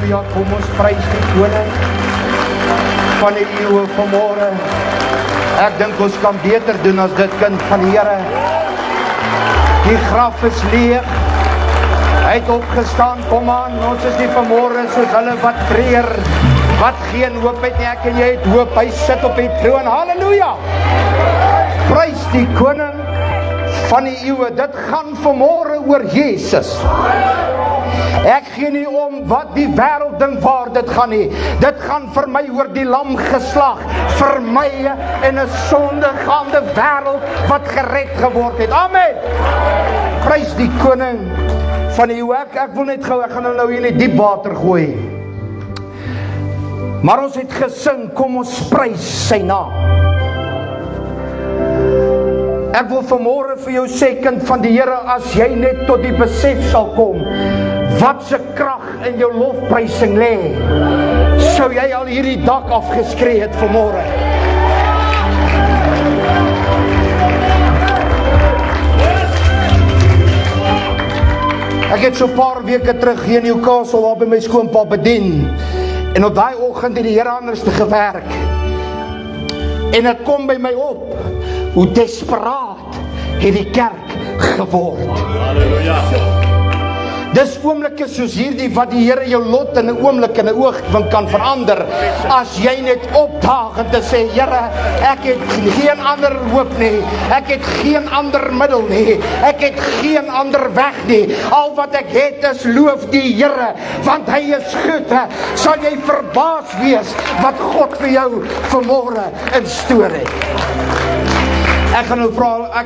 Halleluja, kom ons prys die koning van die eeuwe vanmorgen. Ek dink ons kan beter doen as dit kind van die Here. Die graf is leeg. Hy het opgestaan, kom aan, ons is nie vanmorgen soos hulle wat treer, wat geen hoop het nie, ek en jy het hoop, hy sit op die troon, halleluja! Prys die koning van die eeuwe, dit gaan vanmorgen oor Jesus. Ek gee nie om wat die wêreld dink waar dit gaan nie. Dit gaan vir my oor die lam geslag, vir my en 'n sondegaande wêreld wat gered geword het. Amen. Prys die koning van die eeuwe. Ek wil net gou, ek gaan nou hier in die diep water gooi. Maar ons het gesing, kom ons prys sy naam. Ek wil vanmorgen vir jou sê, kind van die Here, as jy net tot die besef sal kom, wat se krag in jou lofprysing lê, sou jy al hierdie dak afgeskree het vanmorgen. Ek het so paar weke terug hier in Newcastle waar by my skoonpa bedien, en op daai oggend het die Here anders te gewerk, en het kom by my op, hoe desperaat het die kerk geword. Halleluja. Dis oomblikke soos hierdie wat die Here jou lot in 'n oomblik in 'n oogwink kan verander, as jy net opdaag en te sê, Here, ek het geen ander hoop nie, ek het geen ander middel nie, ek het geen ander weg nie, al wat ek het is loof die Here, want hy is goed. Sal jy verbaas wees wat God vir jou vanmorgen instoor het. Ek gaan nou vra,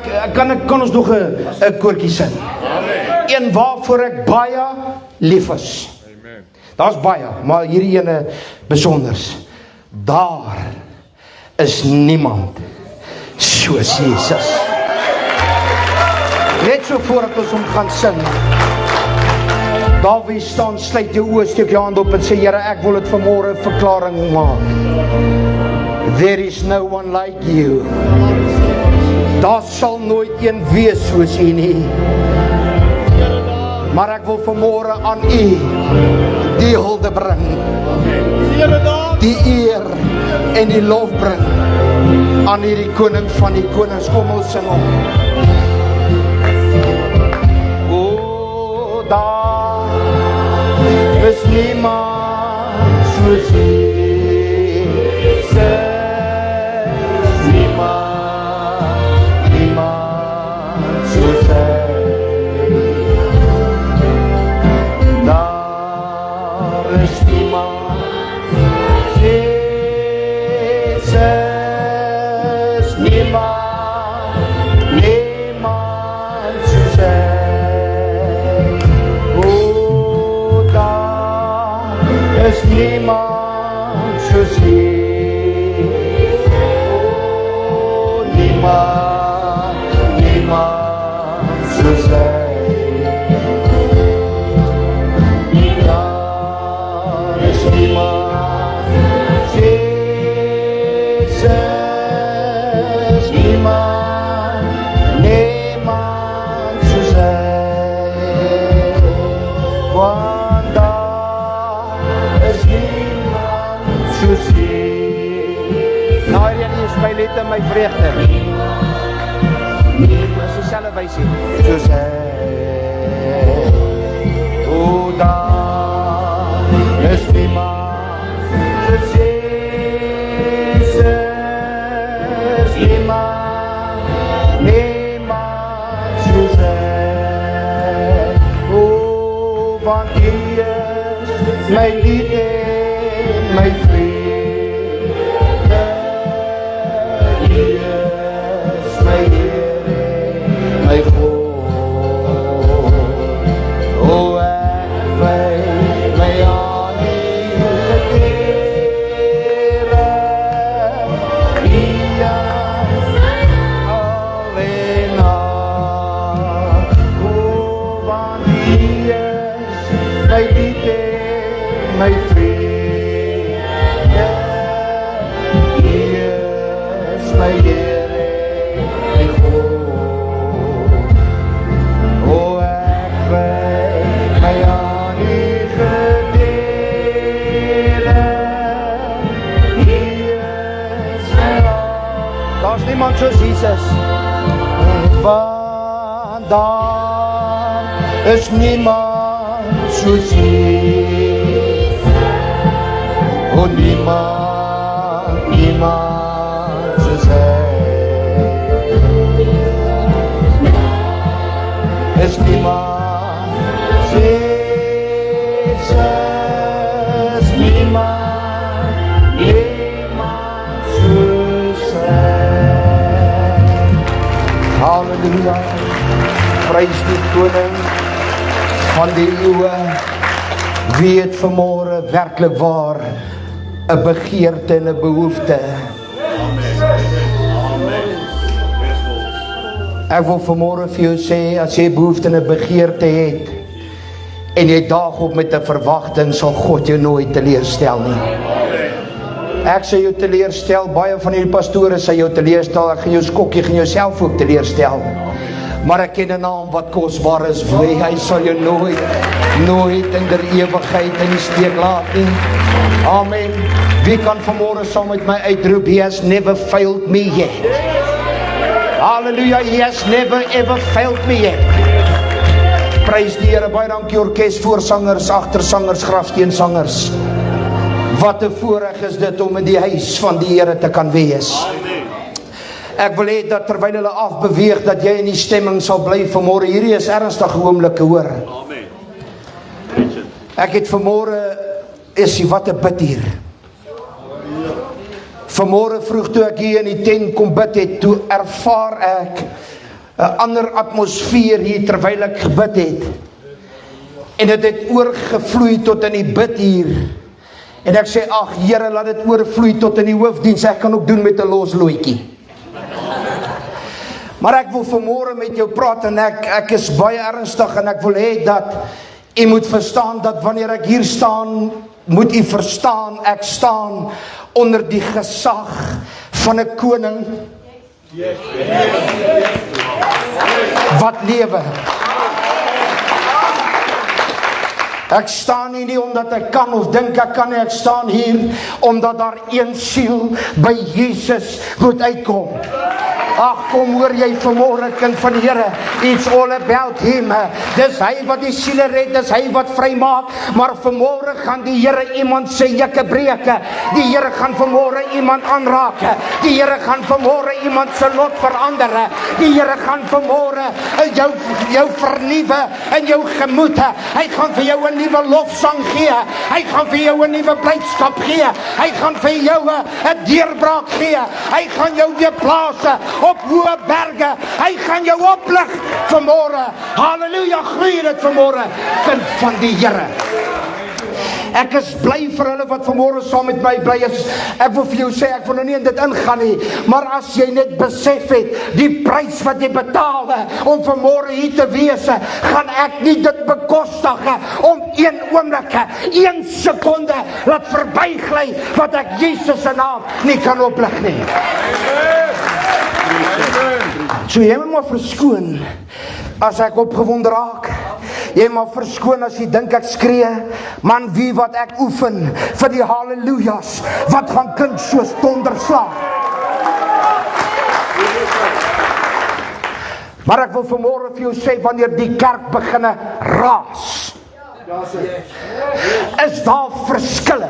kan ons nog 'n koortjie sing? Een waarvoor ek baie lief is. Daar's baie, maar hierdie ene besonders. Daar is niemand soos Jesus. Net so voordat ons hom gaan sing, daar wie staan, sluit jou oë, steek jou hand op en sê, Here, ek wil dit vanmorgen verklaring maak. There is no one like you. Daar sal nooit een wees soos U nie. Maar ek wil vanmorgen aan U die hulde bring, die eer en die lof bring aan hierdie koning van die konings. Kom ons sing hom. O, daar is niemand soos Jesus, niemand soos hy. Niemand soos U, oh, niemand soos hy. Daar is niemand, Jesus, niemand soos hy. Want daar is niemand soos U. Nou hierdie is my lied en my vreugde. Dis dieselfde wysie. Soos hy. O, daar is niemand soos Jesus, niemand soos hy. O, want U is my liefde, my vrede. U is my Here, my God. O, ek wy my aan U Here. U is alleen al. O, want U is my liefde, my vrede. U is my Here, my God. O, ek wy my aan U Here. Jesus. Want daar is niemand soos Jesus. O niemand soos hy. Is niemand Jesus, niemand soos hy. Halleluja, prys die koning van die eeuwe. Wie het vanmorgen werklik waar 'n begeerte en 'n behoefte? Ek wil vanmorgen vir jou sê, as jy behoefte en 'n begeerte het, en jy daag op met 'n verwagting, sal God jou nooit teleurstel nie. Ek sal jou teleurstel, baie van die pastore sal jou teleurstel, ek gaan jou skok, jy gaan jouself ook teleurstel. Maar ek ken 'n naam wat kosbaar is, hy sal jou nooit in der ewigheid in die steek laat nie. Amen. Wie kan vanmorgen saam met my uitroep, He has never failed me yet. Hallelujah, He has never ever failed me yet. Prys die Here, baie dankie orkes, voorsangers, agtersangers, grafsteensangers. Wat 'n voorreg is dit om in die huis van die Here te kan wees. Ek wil hê dat terwyl hulle afbeweeg, dat jy in die stemming sal bly vanmorgen. Hierdie is ernstige oomblikke, hoor. Amen. Ek het vanmorgen, wat 'n bid hier. Vanmorgen vroeg toe ek hier in die tent kom bid het, toe ervaar ek 'n ander atmosfeer hier terwyl ek gebid het. En dit het oorgevloei tot in die bid hier. En ek sê, ag Here, laat dit oorvloei tot in die hoofdiens. Ek kan ook doen met 'n los loetjie. Maar ek wil vanmorgen met jou praat en ek is baie ernstig en ek wil hê dat u moet verstaan dat wanneer ek hier staan, moet u verstaan, ek staan onder die gesag van 'n koning wat lewe. Ek staan hier nie omdat ek kan of dink ek kan nie, ek staan hier omdat daar een siel by Jesus moet uitkom. Ag, kom hoor jy vanmorgen, kind van die Here, it's all about him. Dis hy wat die siele red, dis hy wat vry maak, maar vanmorgen gaan die Here iemand sy jukke breke, die Here gaan vanmorgen iemand aanraak, die Here gaan vanmorgen iemand sy lot verander, die Here gaan vanmorgen jou vernuwe in jou gemoed, hy gaan vir jou 'n nuwe lofsang gee, hy gaan vir jou 'n nuwe blydskap gee, hy gaan vir jou 'n deurbraak gee, hy gaan jou weer plaas op hoë berge, hy gaan jou oplig vanmorgen. Halleluja, groei dit vanmorgen, kind van die Here. Ek is bly vir hulle wat vanmorgen saam met my bly is. Ek wil vir jou sê, ek wil nou nie in dit ingaan nie, maar as jy net besef het, die prys wat jy betaalde om vanmorgen hier te wees, gaan ek nie dit bekostig om een oomblik, 1 sekonde laat verbygly wat ek Jesus se naam nie kan oplig nie. So jy moet maar verskoon as ek opgewonde raak. Jy maar verskoon as jy dink ek skree. Man, wie wat ek oefen vir die hallelujas wat gaan klink soos donderslag. Maar ek wil vanmorgen vir jou sê, wanneer die kerk beginne raas, is daar verskille.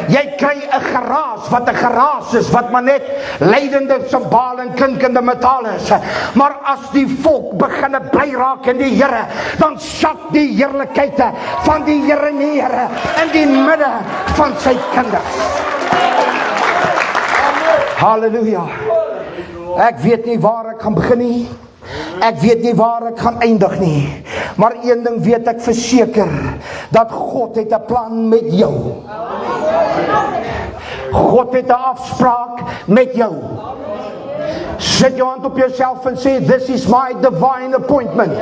Jy kry 'n geraas, wat 'n geraas is, wat maar net lydende simbale en klinkende metaal is. Maar as die volk beginne bly raak in die Here, dan sak die heerlikheid van die Here neer in die midde van sy kinders. Halleluja. Ek weet nie waar ek gaan begin nie. Ek weet nie waar ek gaan eindig nie. Maar een ding weet ek verseker, dat God het 'n plan met jou. God het 'n afspraak met jou. Sit jou hand op jouself en sê, this is my divine appointment.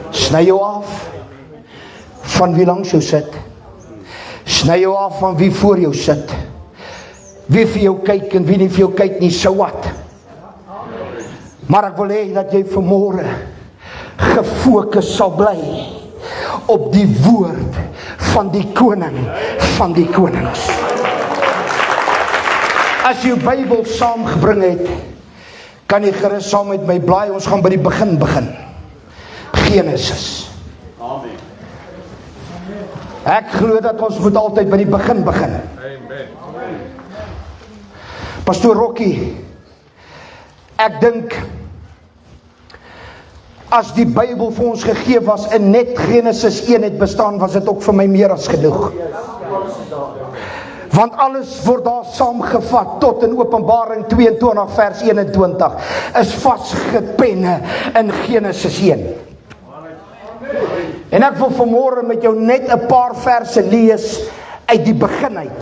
Sny jou af van wie langs jou sit. Sny jou af van wie voor jou sit. Wie vir jou kyk en wie nie vir jou kyk nie, so wat. Maar ek wil hê dat jy vanmorgen gefokus sal bly op die woord van die koning van die konings. As jy jou Bybel saamgebring het, kan jy gerus saam met my blaai. Ons gaan by die begin begin. Genesis. Amen. Ek glo dat ons moet altyd by die begin begin. Amen. Pastoor Rocky, ek dink as die Bybel vir ons gegee was en net Genesis 1 het bestaan, was dit ook vir my meer as genoeg. Want alles word daar saamgevat tot in Openbaring 22 vers 21 is vasgepenne in Genesis 1. En ek wil vanmôre met jou net 'n paar verse lees uit die begin uit.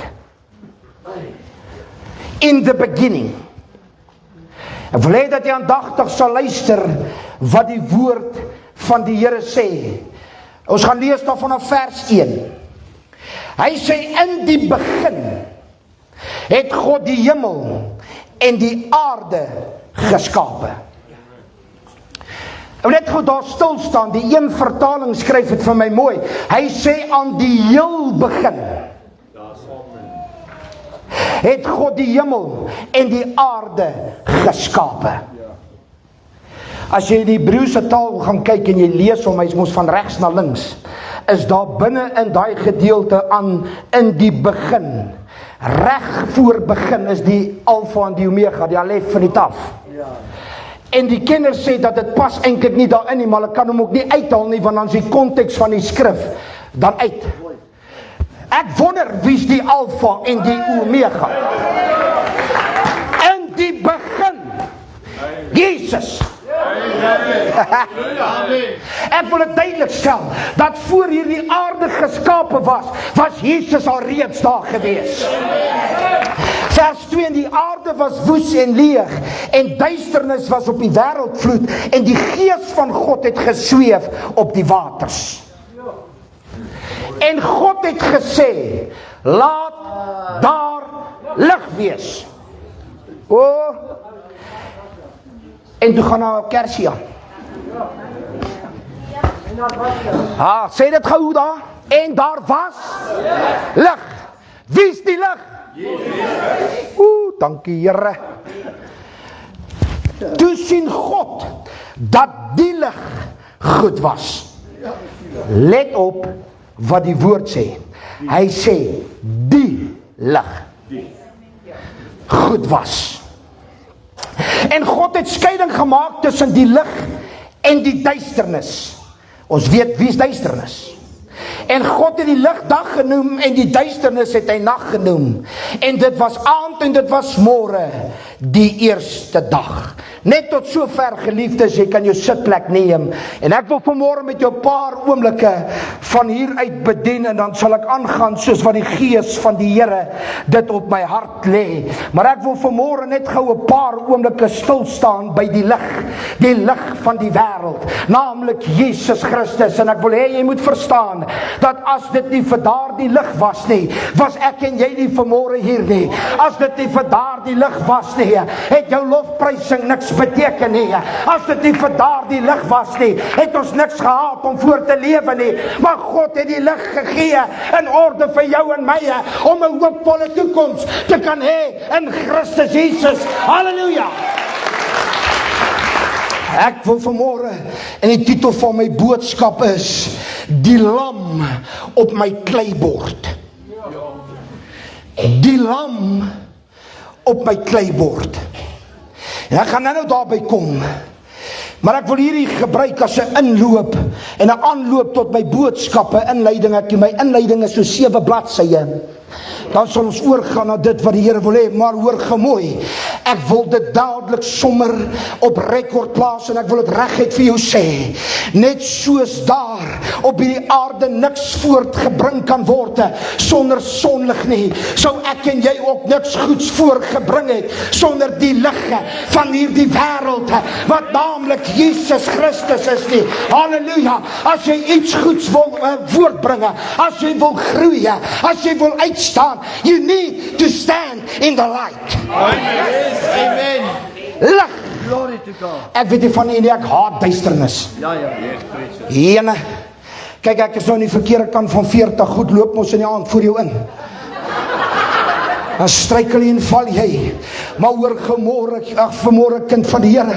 In the beginning. Ek wil hê dat jy aandagtig sal luister wat die woord van die Here sê. Ons gaan lees dan vanaf vers 1. Hy sê in die begin het God die hemel en die aarde geskape. En net goed daar stil staan, die een vertaling skryf dit vir my mooi. Hy sê aan die heel begin het God die hemel en die aarde geskape. As jy in die Hebreëse taal gaan kyk en jy lees hom, hy mos van regs na links, is daar binne in daai gedeelte aan in die begin. Reg voor begin is die alfa en die omega, die alef en die taf. En die kenners sê dat dit pas eintlik nie daarin nie, maar ek kan hom ook nie uithaal nie, want dan is die konteks van die skrif dan uit. Ek wonder wie's die alfa en die omega. In die begin, Jesus. Ek wil dit duidelik stel, dat voor hierdie aarde geskape was Jesus al reeds daar gewees. Vers 2, en die aarde was woes en leeg, en duisternis was op die wêreldvloed, en die gees van God het gesweef op die waters. En God het gesê, laat daar lig wees. En toe gaan na kersie aan. Sê dit gou daar. En daar was lig. Wie is die lig? Dankie Here. Toe sien God dat die lig goed was. Let op wat die woord sê. Hy sê die lig goed was. En God het skeiding gemaak tussen die lig en die duisternis. Ons weet wie is duisternis. En God het die lig dag genoem en die duisternis het hy nag genoem. En dit was aand en dit was môre, die eerste dag. Net tot so ver geliefdes, jy kan jou sitplek neem. En ek wil vanmôre met jou 'n paar oomblikke van hier uit bedien, en dan sal ek aangaan soos wat die gees van die Here dit op my hart lê. Maar ek wil vanmôre net gou 'n paar oomblikke stil staan by die lig van die wêreld, naamlik Jesus Christus. En ek wil hê jy moet verstaan dat as dit nie vir daardie lig was nie, was ek en jy nie vanmôre hier nie. As dit nie vir daardie lig was nie, het jou lofprysing niks beteken nie. As dit nie vir daardie lig was nie, het ons niks gehad om voor te lewe nie. Maar God het die lig gegee in orde vir jou en my om 'n hoopvolle toekoms te kan hê in Christus Jesus. Halleluja. Ek wil vanmôre, en die titel van my boodskap is die lam op my kleibord. Die lam op my kleibord. En ek gaan nou daarby kom. Maar ek wil hierdie gebruik as 'n inloop en 'n aanloop tot my boodskappe, inleiding. My inleiding is so 7 bladsye. Dan sal ons oorgaan na dit wat die Here wil hê, maar hoor gemooi. Ek wil dit dadelik sommer op rekord plaas en ek wil dit reguit vir jou sê. Net soos daar op hierdie aarde niks voortgebring kan word sonder sonlig nie, sou ek en jy ook niks goeds voorgebring het sonder die lig van hierdie wêreld wat naamlik Jesus Christus is nie. Halleluja. As jy iets goeds wil voortbring, as jy wil groei, as jy wil uitstaan, you need to stand in the light. Amen. Lig. Glory to God. Ek weet nie van nie, ek haat duisternis. Ja. Ene. Kyk, ek is nou in die verkeerde kant van 40, goed loop ons in die aand voor jou in. Dan struikel jy en val jy. Maar hoor vanmôre kind van die Here,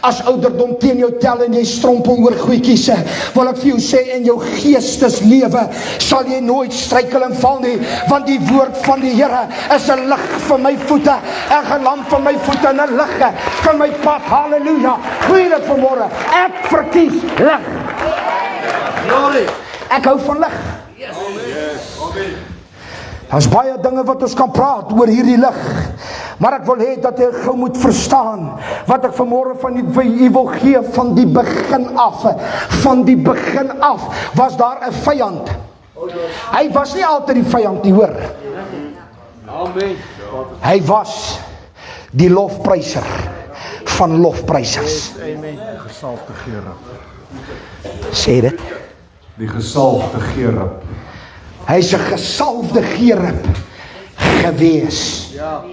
as ouderdom teen jou tel en jy strompel oor goedjies, wil ek vir jou sê, in jou geesteslewe sal jy nooit struikel en val nie, want die woord van die Here is 'n lig vir my voete, 'n lamp vir my voete en 'n lig vir my pad. Halleluja. Goeie dit vanmôre. Ek verkies lig. Ek hou van lig. Daar's baie dinge wat ons kan praat oor hierdie lig, maar ek wil hê dat jy gou moet verstaan wat ek vanmôre van u wil gee. Van die begin af was daar 'n vyand. Hy was nie altyd die vyand nie, hoor. Amen. Hy was die lofpryser van lofprysers. Amen. Gesalfde gerub. Sê dit. Die gesalfde gerub. Hy's 'n gesalfde gerub gewees. Ja.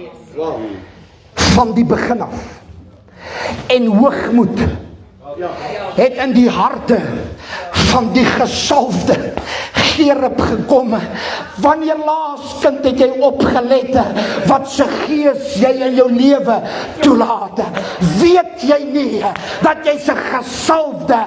Van die begin af. En hoogmoed het in die harte van die gesalfde gerub gekom. Wanneer laas kind het jy opgelet wat se gees jy in jou lewe toelaat? Weet jy nie dat jy's 'n gesalfde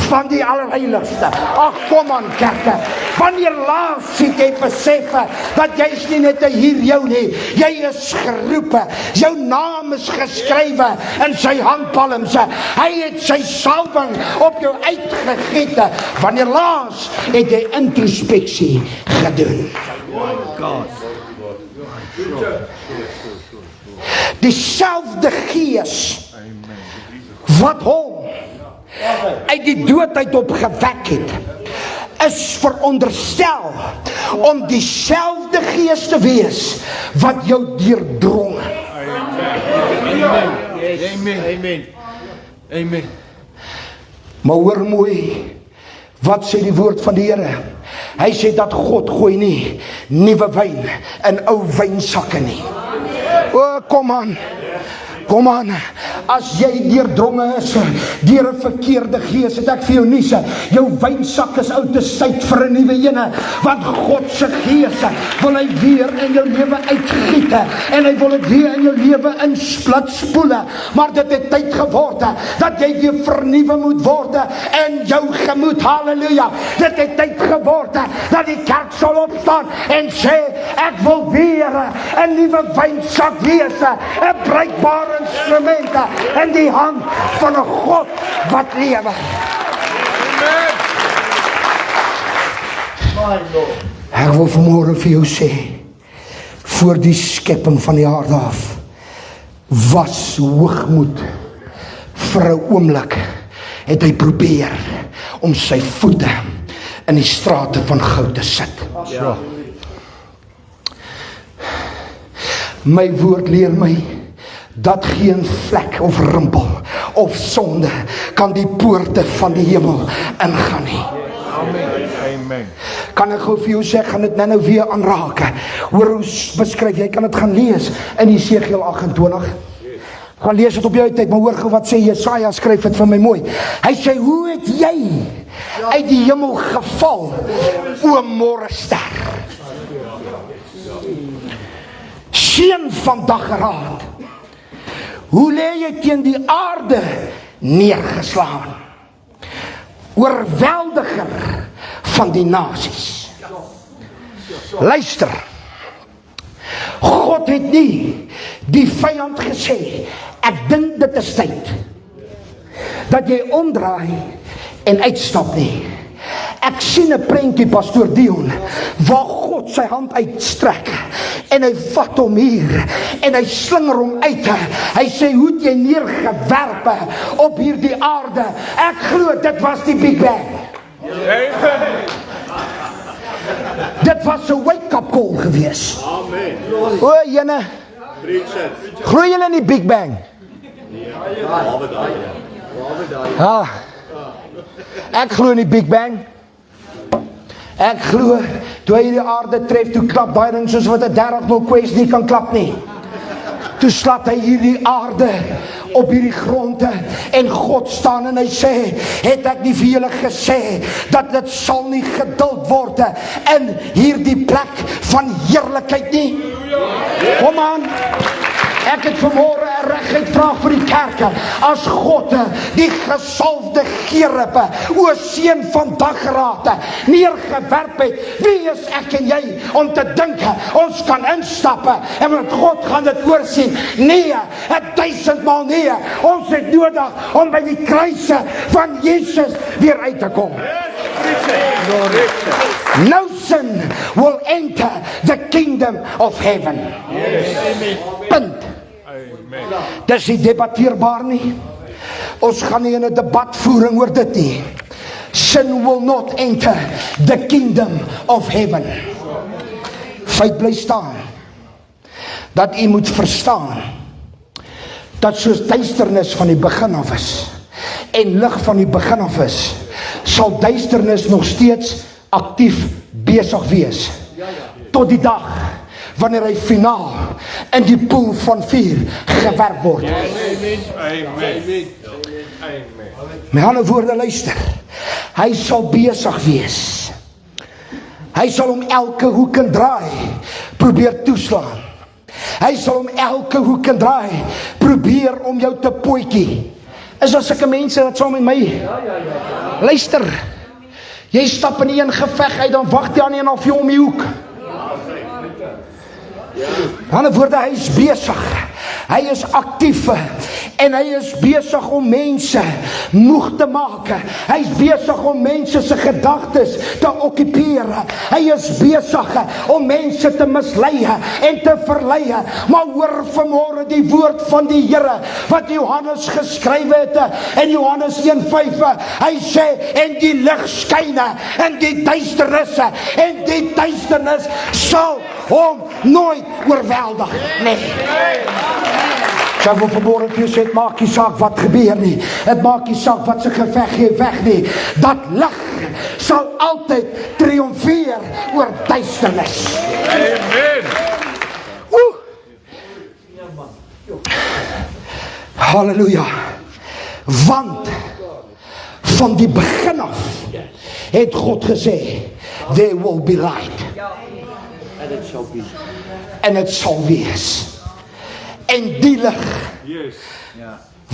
van die Allerheiligste? Ag, kom aan kerke. Wanneer laas het jy besef dat jy's nie net 'n hier jou nie, jy is geroepe. Jou naam is geskrywe in sy handpalms. Hy het sy salwing op jou uitgegiet. Wanneer laas het jy introspeksie gedoen? Dieselfde gees wat hom uit die doodheid opgewek het, is veronderstel om dieselfde gees te wees wat jou deurdrong. Amen. Maar hoor mooi, wat sê die woord van die Here? Hy sê dat God gooi nie nuwe wyn in ou wynsakke nie. O, kom aan. As jy deurdronge is deur 'n verkeerde gees, het ek vir jou nuus. Jou wynsak is oud, dis tyd vir 'n nuwe ene, want God se gees wil hy weer in jou lewe uitgiet en hy wil dit weer in jou lewe inspoele. Maar dit het tyd geword dat jy weer vernuwe moet word in jou gemoed. Halleluja. Dit het tyd geword dat die kerk sal opstaan en sê, ek wil weer 'n nuwe wynsak wees, 'n bruikbare instrumente in die hand van 'n God wat lewe. Ek wil vanmôre vir jou sê, voor die skepping van die aarde af was hoogmoed vir 'n oomblik, het hy probeer om sy voete in die strate van goud te sit. Ja. My woord leer my dat geen vlek of rimpel of sonde kan die poorte van die hemel ingaan nie. Amen. Kan ek gou vir jou sê, gaan dit nou weer aanraak. Hoor hoe beskryf, jy kan dit gaan lees in Jesegiel 28. Gaan lees dit op jou tyd, maar hoor gou wat sê Jesaja, skryf dit vir my mooi. Hy sê, hoe het jy uit die hemel geval, o môrester? Seun van dageraad. Hoe lê jy teen die aarde neergeslaan? Oorweldiger van die nasies. Luister. God het nie die vyand gesê, ek dink dit is tyd dat jy omdraai en uitstap nie. Ek sien 'n prentjie, pastoor Dion, waar God sy hand uitstrek en hy vat hom hier en hy slinger hom uit. Hy sê, hoe het jy neergewerp op hierdie aarde? Ek glo dit was die Big Bang. Dit was 'n wake-up call gewees. Amen. O, jene, glo julle in die Big Bang? Ah, ek glo in die Big Bang. Ek glo, toe hy die aarde tref, toe klap daai ding soos wat 'n 30 kwes nie kan klap nie. Toe slaat hy hierdie aarde op hierdie gronde en God staan en hy sê, het ek nie vir julle gesê dat dit sal nie geduld word in hierdie plek van heerlikheid nie? Kom aan. Ek het vanmôre 'n reguit vraag vir die kerke. As God die gesalfde Gerube, o seun van dagrate, neergewerp het, wie is ek en jy om te dink ons kan instappe en want God gaan dit oorsien? Nee, 1000 maal nee. Ons het nodig om by die kruise van Jesus weer uit te kom. No sin will enter the kingdom of heaven. Punt. Dis nie debatteerbaar nie. Ons gaan nie in 'n debatvoering oor dit nie. Sin will not enter the kingdom of heaven. Feit bly staan dat u moet verstaan dat soos duisternis van die begin af is en lig van die begin af is, sal duisternis nog steeds aktief besig wees tot die dag wanneer hy finaal in die poel van vuur gewerp word. Amen. Met ander woorde, luister. Hy sal besig wees. Hy sal om elke hoek en draai probeer toeslaan. Hy sal om elke hoek en draai probeer om jou te potjie. Is daar sulke mense wat saam met my? Luister. Jy stap in een geveg uit, dan wag jy aan een of jy om die hoek. Aan die woorde, hy is besig. Hy is actief en hy is besig om mense moeg te maak. Hy is besig om mense se gedagtes te okkupeer. Hy is besig om mense te mislei en te verlei. Maar hoor vanmôre die woord van die Here wat Johannes geskryf het in Johannes 1:5. Hy sê, en die lig skyn in die duisternis en die duisternis sal hom nooit oorweldig nie. Ek wil vanmôre vir jou sê, het maak nie saak wat gebeur nie. Het maak nie saak wat se geveg jy weg nie. Dat lig sal altyd triomfeer oor duisternis. Amen. Halleluja. Want van die begin af het God gesê, there will be light. En het sal wees. En die lig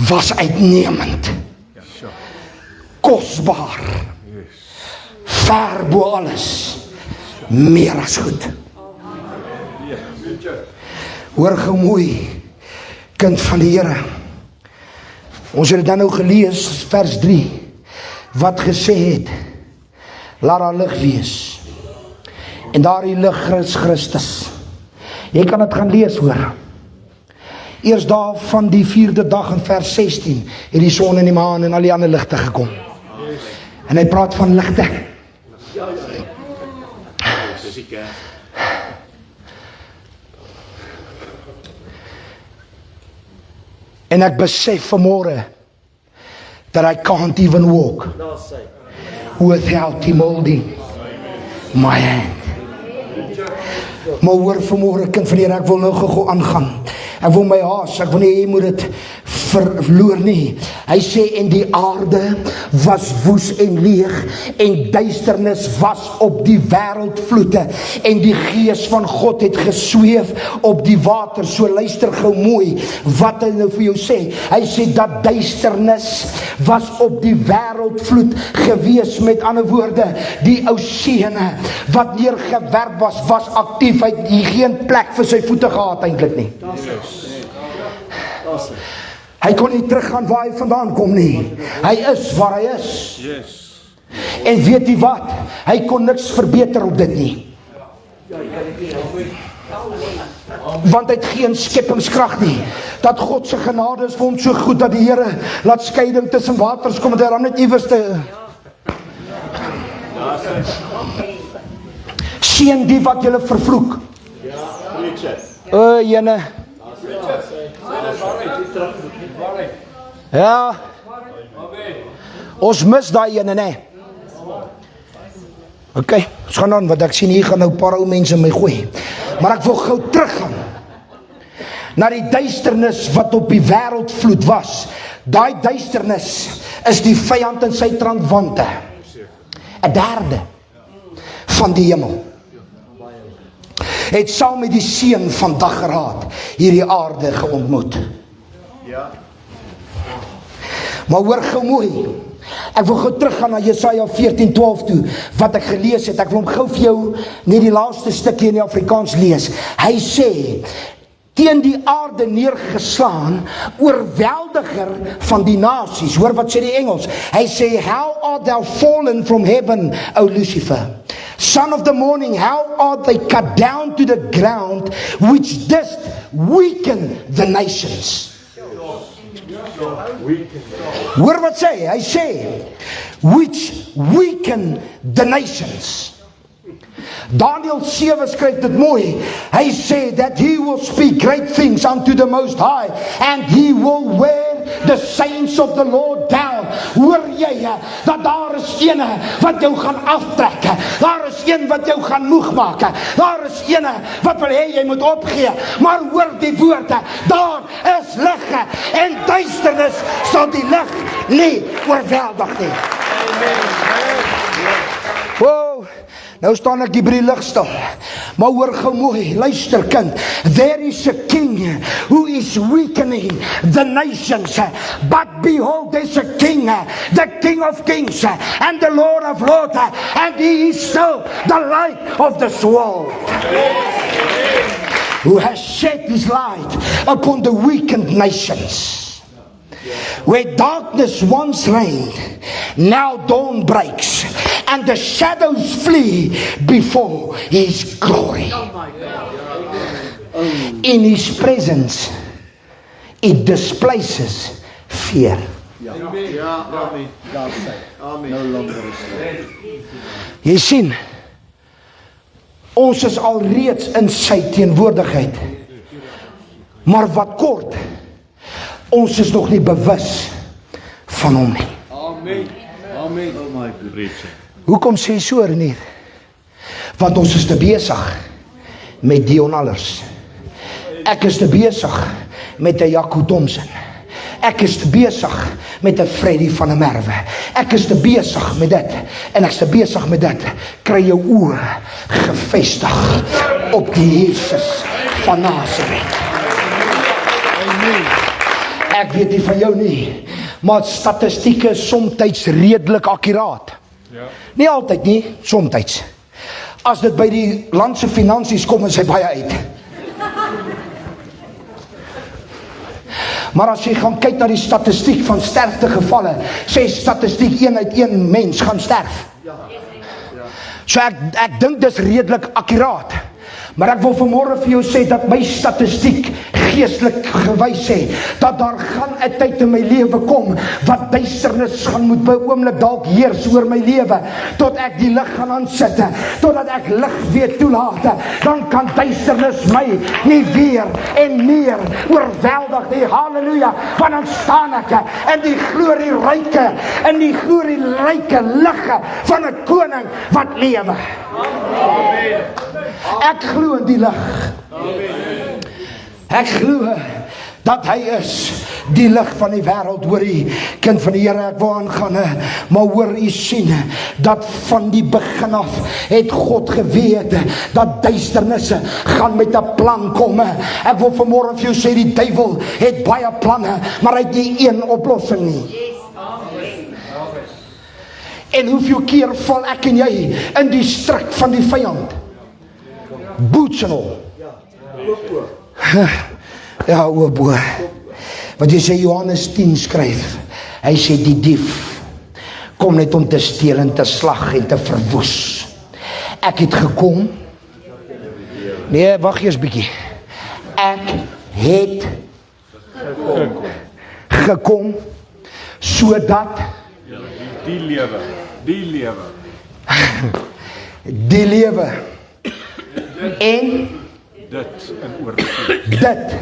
was uitnemend, kosbaar, ver bo alles, meer as goed. Hoor gou mooi, kind van die Here. Ons het dan nou gelees, vers 3, wat gesê het, laat daar lig wees. En daar die lig is Christus. Jy kan het gaan lees, hoor. Eers daar van die 4de dag in vers 16 het die son en die maan en al die ander ligte gekom. En hy praat van ligte. En ek besef vanmôre that I can't even walk without him holding my hand. Maar hoor vanmôre, kind van die Here, ek wil nou gou aangaan. Ek wil my haas, ek wil nie jy moet dit verloor nie. Hy sê, en die aarde was woes en leeg, en duisternis was op die wêreldvloede, en die gees van God het gesweef op die water. So luister gou mooi, wat hy nou vir jou sê. Hy sê dat duisternis was op die wêreldvloed gewees, met ander woorde, die oseane wat neergewerp was aktief, hy het geen plek vir sy voete gehad eintlik nie. Hy kon nie teruggaan waar hy vandaan kom nie. Hy is waar hy is. En weet jy wat? Hy kon niks verbeter op dit nie. Want hy het geen skepingskrag nie. Dat God se genade is vir hom so goed, dat die Here laat skeiding tussen waters kom, dat hy dan net iewers te seën die wat julle vervloek. Jene. Ja. Ons mis daai ene, nee. Ok, ons gaan aan, want ek sien hier gaan nou 'n paar ou mense my gooi. Maar ek wil gou teruggaan na die duisternis wat op die wêreldvloed was. Daai duisternis is die vyand in sy trankwante. 'n derde van die hemel. het saam met die seun van dageraad hierdie aarde geontmoet. Maar hoor gou mooi, ek wil gou teruggaan na Jesaja 14:12 toe, wat ek gelees het. Ek wil hom gou vir jou net die laaste stukkie in die Afrikaans lees. Hy sê, teen die aarde neergeslaan, oorweldiger van die nasies. Hoor wat sê die Engels? Hy sê, how art thou fallen from heaven, O Lucifer? Son of the morning, how art they cut down to the ground, which didst weaken the nations. Hoor wat sê, hy sê, which weaken the nations. Daniel 7 skryf dit mooi. Hy sê that he will speak great things unto the Most High, and he will wear the saints of the Lord down. Hoor jy, dat daar is ene wat jou gaan aftrek, daar is een wat jou gaan moeg maak, daar is ene wat wil hê jy moet opgee, maar hoor die woorde, daar is lig, en duisternis sal die lig nie oorweldig nie. Wow. Nou staan ek hier by die ligstel, maar hoor gou mooi, luister kind, there is a king who is weakening the nations, but behold, there's a king, the King of Kings, and the Lord of Lords, and he is still the light of this world, who has shed his light upon the weakened nations. Where darkness once reigned, now dawn breaks, and the shadows flee before his glory. In his presence, it displaces fear. Jy sien, ons is alreeds in sy teenwoordigheid, maar wat kort, ons is nog nie bewus van hom nie. Amen. Amen. Oh my goodness. Hoekom sê so nie? Want ons is te besig met Dion Allers. Ek is te besig met 'n Jaco Thompson. Ek is te besig met 'n Freddy van der Merwe. Ek is te besig met dit en ek is te besig met dit. Kry jou oë gefestig op die Jesus van Nazareth. Ek weet nie van jou nie, maar statistieke is soms redelik akkuraat. Nie altyd nie, soms. As dit by die landse finansies kom, is hy baie uit. Maar as jy gaan kyk na die statistiek van sterftegevalle, sê statistiek 1 uit 1 mens gaan sterf. So ek dink dis redelik akkuraat. Maar ek wil vanmôre vir jou sê dat my statistiek geestelik gewys sê dat daar gaan 'n tyd in my lewe kom wat duisternis gaan moet by oomblik dalk heers oor my lewe, tot ek die lig gaan aansit, totdat ek lig weer toelaat, dan kan duisternis my nie weer en meer oorweldig nie. Halleluja, want dan staan ek in die glorieryke lig van 'n koning wat lewe. Ek glo in die lig. Ek glo dat hy is die lig van die wêreld. Hoor die kind van die Here, ek wil aangaan, maar hoor u sien dat van die begin af het God geweet dat duisternisse gaan met 'n plan kom. Ek wil vanmôre vir jou sê, die duiwel het baie planne, maar hy het nie een oplossing nie. En hoeveel keer val ek en jy in die struik van die vyand? Boots en al. Ja, oorboe. Wat jy sê Johannes 10 skryf, hy sê die dief kom net om te steel en te slag en te verwoes. Ek het gekom. Nee, wag eers bietjie. Ek het gekom sodat Die lewe. die lewe en Dit in oorvloed. dit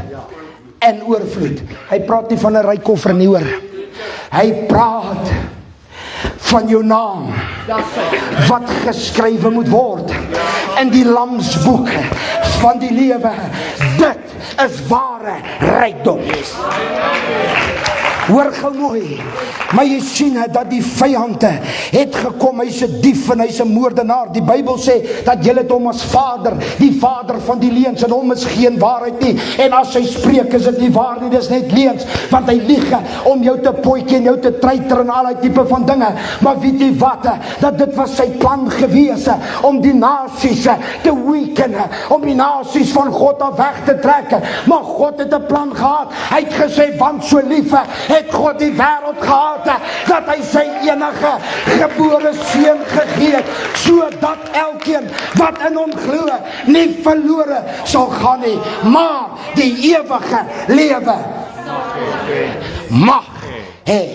en oorvloed. Hy praat nie van 'n ryk koffer nie, hoor. Hy praat van jou naam wat geskrywe moet word in die lamsboek van die lewe. Dit is ware rykdom. Hoor gou mooi, maar jy sien dat die vyand het gekom, hy's 'n dief en hy's 'n moordenaar. Die Bybel sê dat jy het hom as vader, die vader van die leuns, en hom is geen waarheid nie, en as hy spreek is dit nie waar nie, dis net leuns, want hy lieg om jou te potjie en jou te treiter en al die tipe van dinge. Maar weet jy wat, dat dit was sy plan gewees, om die nasies te weaken, om die nasies van God af weg te trek. Maar God het 'n plan gehad. Hy het gesê, want so lief het God die wêreld gehad, dat hy sy enige gebore seun gegee het, sodat elkeen wat in hom glo nie verlore sal gaan nie, maar die ewige lewe mag hê.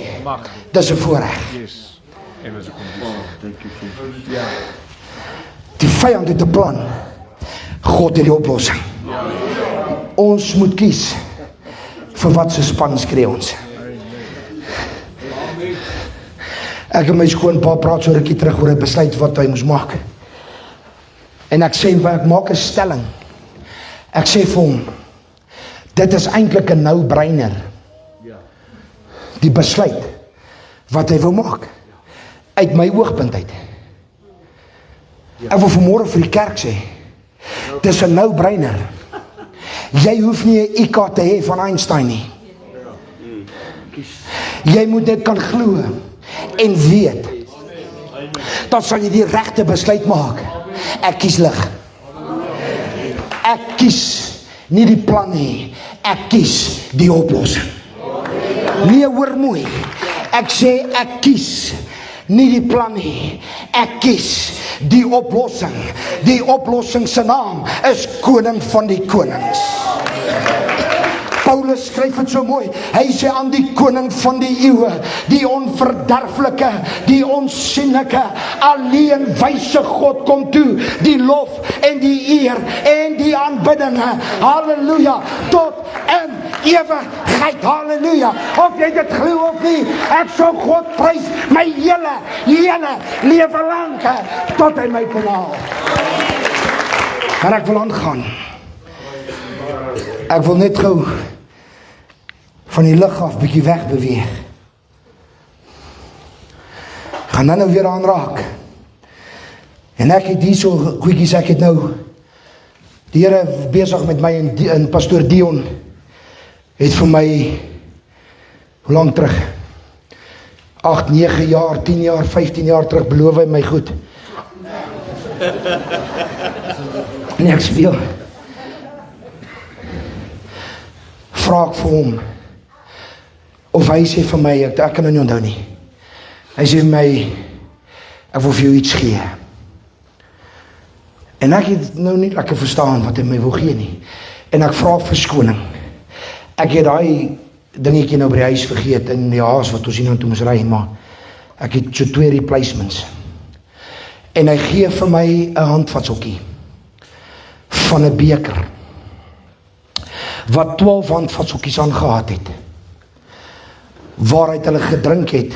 Dis 'n voorreg. Yes. En dis 'n condisie. Die vyand het 'n plan. God het die oplossing. Ons moet kies vir wat se span skree ons. Ek en my skoonpa praat so rukkie terug oor 'n besluit wat hy moes maak. En ek sê, ek maak 'n stelling. Ek sê vir hom, dit is eintlik 'n no-brainer. Die besluit wat hy wil maak, uit my oogpunt uit. Ek wil vanmôre vir die kerk sê, dis 'n no-brainer. Jy hoef nie 'n IQ te hê van Einstein nie. Jy moet dit kan glo en weet, dan sal jy die regte besluit maak. Ek kies lig. Ek kies nie die plan nie, ek kies die oplossing. Nee, hoor mooi, ek sê ek kies nie die plan nie, ek kies die oplossing. Die oplossing se naam is Koning van die Konings. Paulus skryf het so mooi, hy sê aan die Koning van die eeue, die onverderflike, die onsienlike, alleen wyse God kom toe, die lof en die eer en die aanbidding, halleluja, tot in ewigheid, halleluja. Of jy dit glo of nie, ek sal God prys my hele lewe lank, tot hy my kon haal. En ek wil aangaan. Ek wil net gou van die lig af bietjie weg beweeg. Gaan dan nou weer aanraak. En ek het hier so goedjies, ek het nou die Here besig met my en pastoor Dion het vir my hoe lank terug? 8, 9 jaar, 10 jaar, 15 jaar terug beloof hy my goed. Nee, ek speel. Vra ek vir hom, of hy sê vir my, ek kan nou nie onthou nie. Hy sê vir my, ek wil vir jou iets gee. En ek het nou nie lekker verstaan wat hy my wil gee nie. En ek vra verskoning. Ek het daai dingetjie nou by die huis vergeet, in die haas wat ons hier nou toe moes ry, maar ek het so 2 replacements. En hy gee vir my 'n handvatsokkie van 'n beker wat 12 handvatsokkies aangehad het, waaruit hulle gedrink het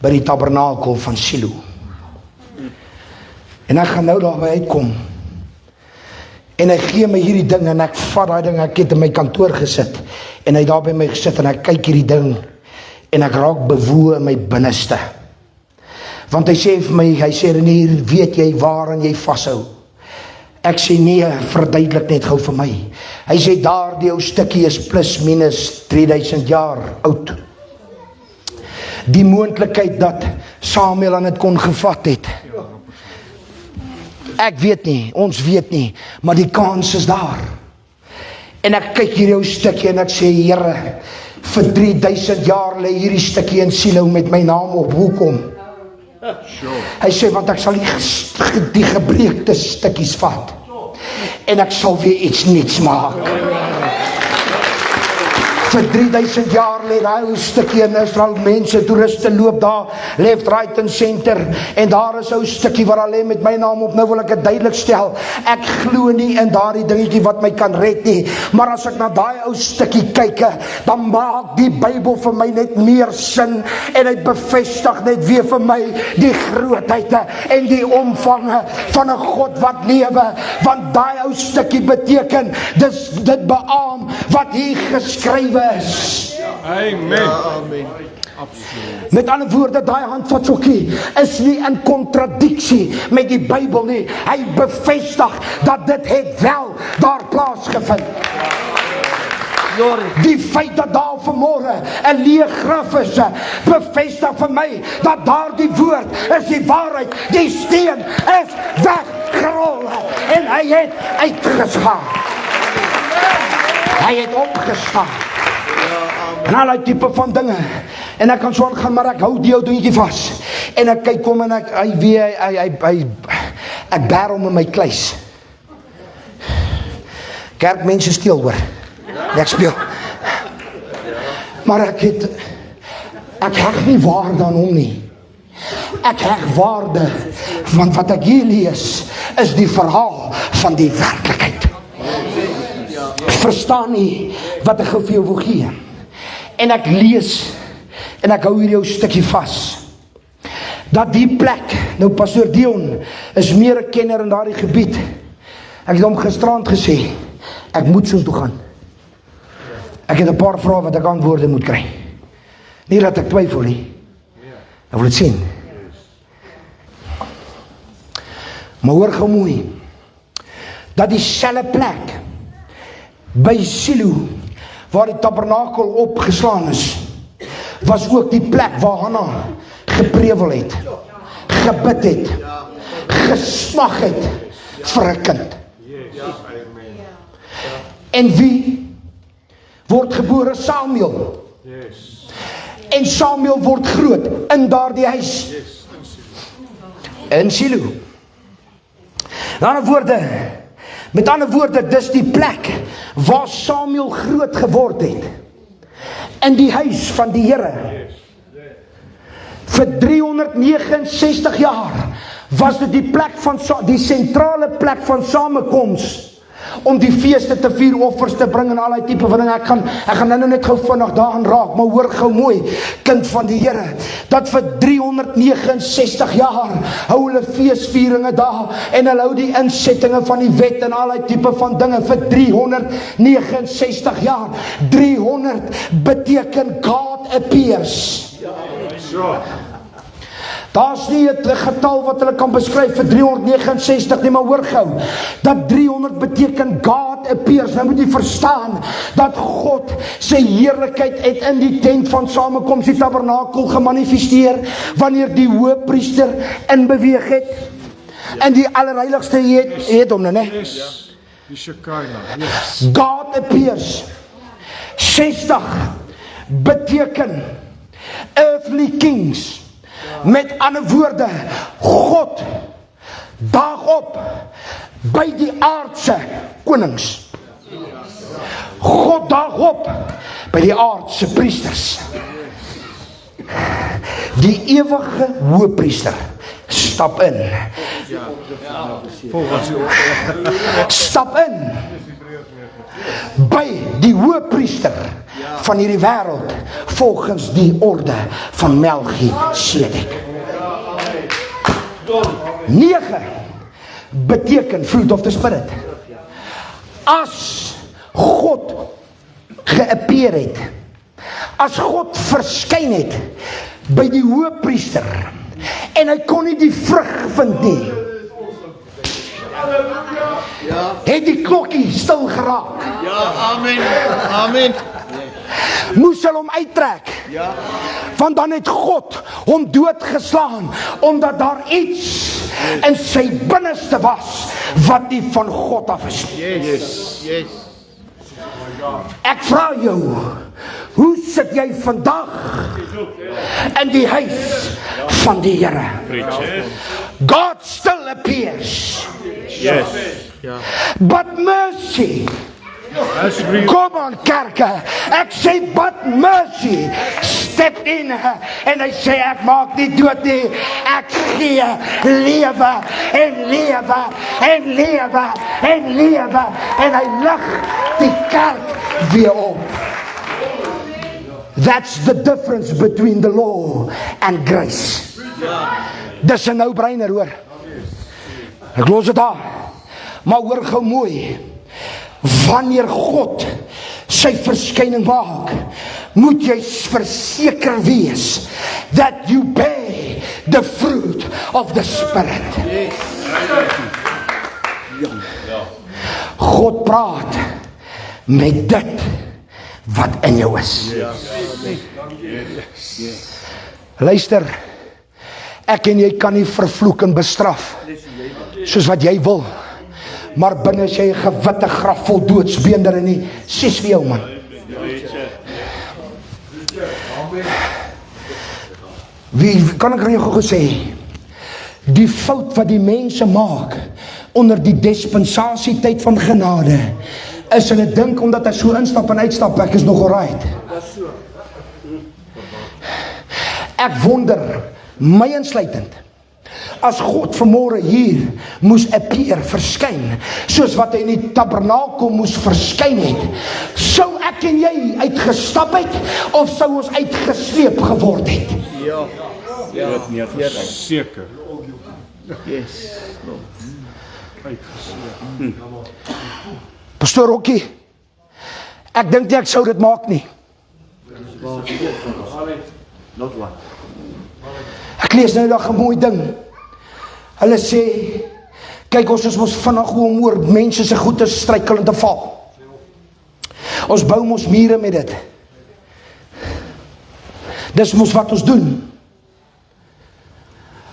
by die tabernakel van Silo. En ek gaan nou daarby uitkom, en hy gee my hierdie ding, en ek vat daai ding, ek het in my kantoor gesit, en hy daar by my gesit, en ek kyk hierdie ding, en ek raak bewoe in my binneste. Want hy sê vir my, hy sê, Renier, weet jy waaraan jy vashou? Ek sê, nee, verduidelik net gou vir my. Hy sê, daardie ou stukkie is plus minus 3000 jaar oud. Die moontlikheid dat Samuel aan dit kon gevat het, ek weet nie, ons weet nie, maar die kans is daar. En ek kyk hierdie ou stukkie en ek sê, Here, vir 3000 jaar lê hierdie stukkie in Silo met my naam op, hoekom? Hy sê, want ek sal die gebreekte stukkies vat, en ek sal weer iets niets maak. Vir 3000 jaar lê daai ou stukkie in Israel, mense, toeriste loop daar, left, right en center, en daar is ou stukkie wat daar lê met my naam op. Nou wil ek dit duidelik stel, ek glo nie in daardie dingetjie wat my kan red nie, maar as ek na daai ou stukkie kyk, dan maak die Bybel vir my net meer sin, en hy bevestig net weer vir my die grootheid en die omvang van 'n God wat lewe, want daai ou stukkie beteken, dit beamoen wat hier geskrywe is. Amen. Met ander woorde, daai handvatsokkie is nie in kontradiksie met die Bybel nie. Hy bevestig dat dit het wel daar plaasgevind. Die feit dat daar vanmôre 'n leë graf is, bevestig vir my dat daardie woord is die waarheid. Die steen is weggerol en hy het uitgesgaan. Hy het opgestaan. En al die tipe van dinge. En ek kan so aangaan, maar ek hou die ou dingetjie vas. En ek kyk kom en ek bær hom in my kluis. Kerkmense steel hoor. Ek speel. Maar ek heg nie waarde aan hom nie. Ek heg waarde, want wat ek hier lees, is die verhaal van die werklikheid. Verstaan nie wat ek vir jou wil gee. En ek lees, en ek hou hier jou stukkie vas. Dat die plek, nou Pastor Dion is meer 'n kenner in daardie gebied. Ek het hom gisterand gesê, ek moet so toe gaan. Ek het 'n paar vrae wat ek antwoorde moet kry. Nie dat ek twyfel nie. Ek wil dit sien. Maar hoor gou mooi, dat dieselfde plek by Silo, waar die tabernakel opgeslaan is, was ook die plek waar Hanna geprewel het, gebid het, gesmag het vir 'n kind. En wie word gebore? Samuel. En Samuel word groot in daardie huis. In Silo. Met ander woorde, dis die plek waar Samuel groot geword het. In die huis van die Here. Vir 369 jaar was dit die plek van die sentrale plek van samekoms om die feeste te vier, offers te bring en al die tipe van dinge. Ek gaan nou net gou vinnig daaraan raak, maar hoor gou mooi, kind van die Here, dat vir 369 jaar hou hulle feesvieringe daar en hulle hou die insettinge van die wet en al die tipe van dinge vir 369 jaar. 300 beteken God appears. Daar's nie 'n getal wat hulle kan beskryf vir 369 nie, maar hoor gou, dat 300 beteken God appears. Nou moet jy verstaan, dat God sy heerlikheid het in die tent van samekoms, die tabernakel gemanifesteer, wanneer die hoëpriester in beweeg het, en die allerheiligste het hom nou, né? Die Shekinah. God appears. 60 beteken earthly kings. Met ander woorde, God daag op by die aardse konings. God daag op by die aardse priesters. Die ewige hoëpriester stap in. Stap in by die hoëpriester van hierdie wêreld volgens die orde van Melchisedek. 9 beteken fruit of the spirit. As God geappear het, as God verskyn het by die hoëpriester en hy kon nie die vrug vind nie, het die klokkie stil geraak. Ja, amen. Amen. Moes hulle hom uittrek. Want dan het God hom doodgeslaan, omdat daar iets in sy binneste was wat nie van God af is. Yes. Ek vra jou, hoe sit jy vandag in die huis van die Here? God still appears. Yes. But mercy, kom aan kerke, ek sê but mercy step in en hy sê ek maak nie dood nie, ek gee lewe en lewe en lewe en lewe en hy lig die kerk weer op. That's the difference between the law and grace. Dis 'n no-brainer hoor. Ek los dit daar. Maar hoor gou mooi, wanneer God sy verskyning maak, moet jy verseker wees that you bear the fruit of the Spirit. God praat met dit wat in jou is. Luister, ek en jy kan nie vervloek en bestraf soos wat jy wil, maar binne as jy 'n gewitte graf vol doodsbeendere nie, sies vir jou man. Wie kan ek aan jou gou sê, die fout wat die mense maak onder die dispensasietyd van genade, is hulle dink omdat hy so instap en uitstap, ek is nog alright. Ek wonder, my insluitend, as God vanmôre hier moes appear, verskyn, soos wat hy in die tabernakel moes verskyn het, sou ek en jy uitgestap het, of sou ons uitgesleep geword het? Seker. Yes. Pastoor Rokkie, ek dink nie ek sou dit maak nie. Ek lees nou dag 'n mooi ding. Hulle sê, kyk, ons is mos vinnig om oor mense se goed te struikel en te val. Ons bou mos mure met dit. Dis mos wat ons doen.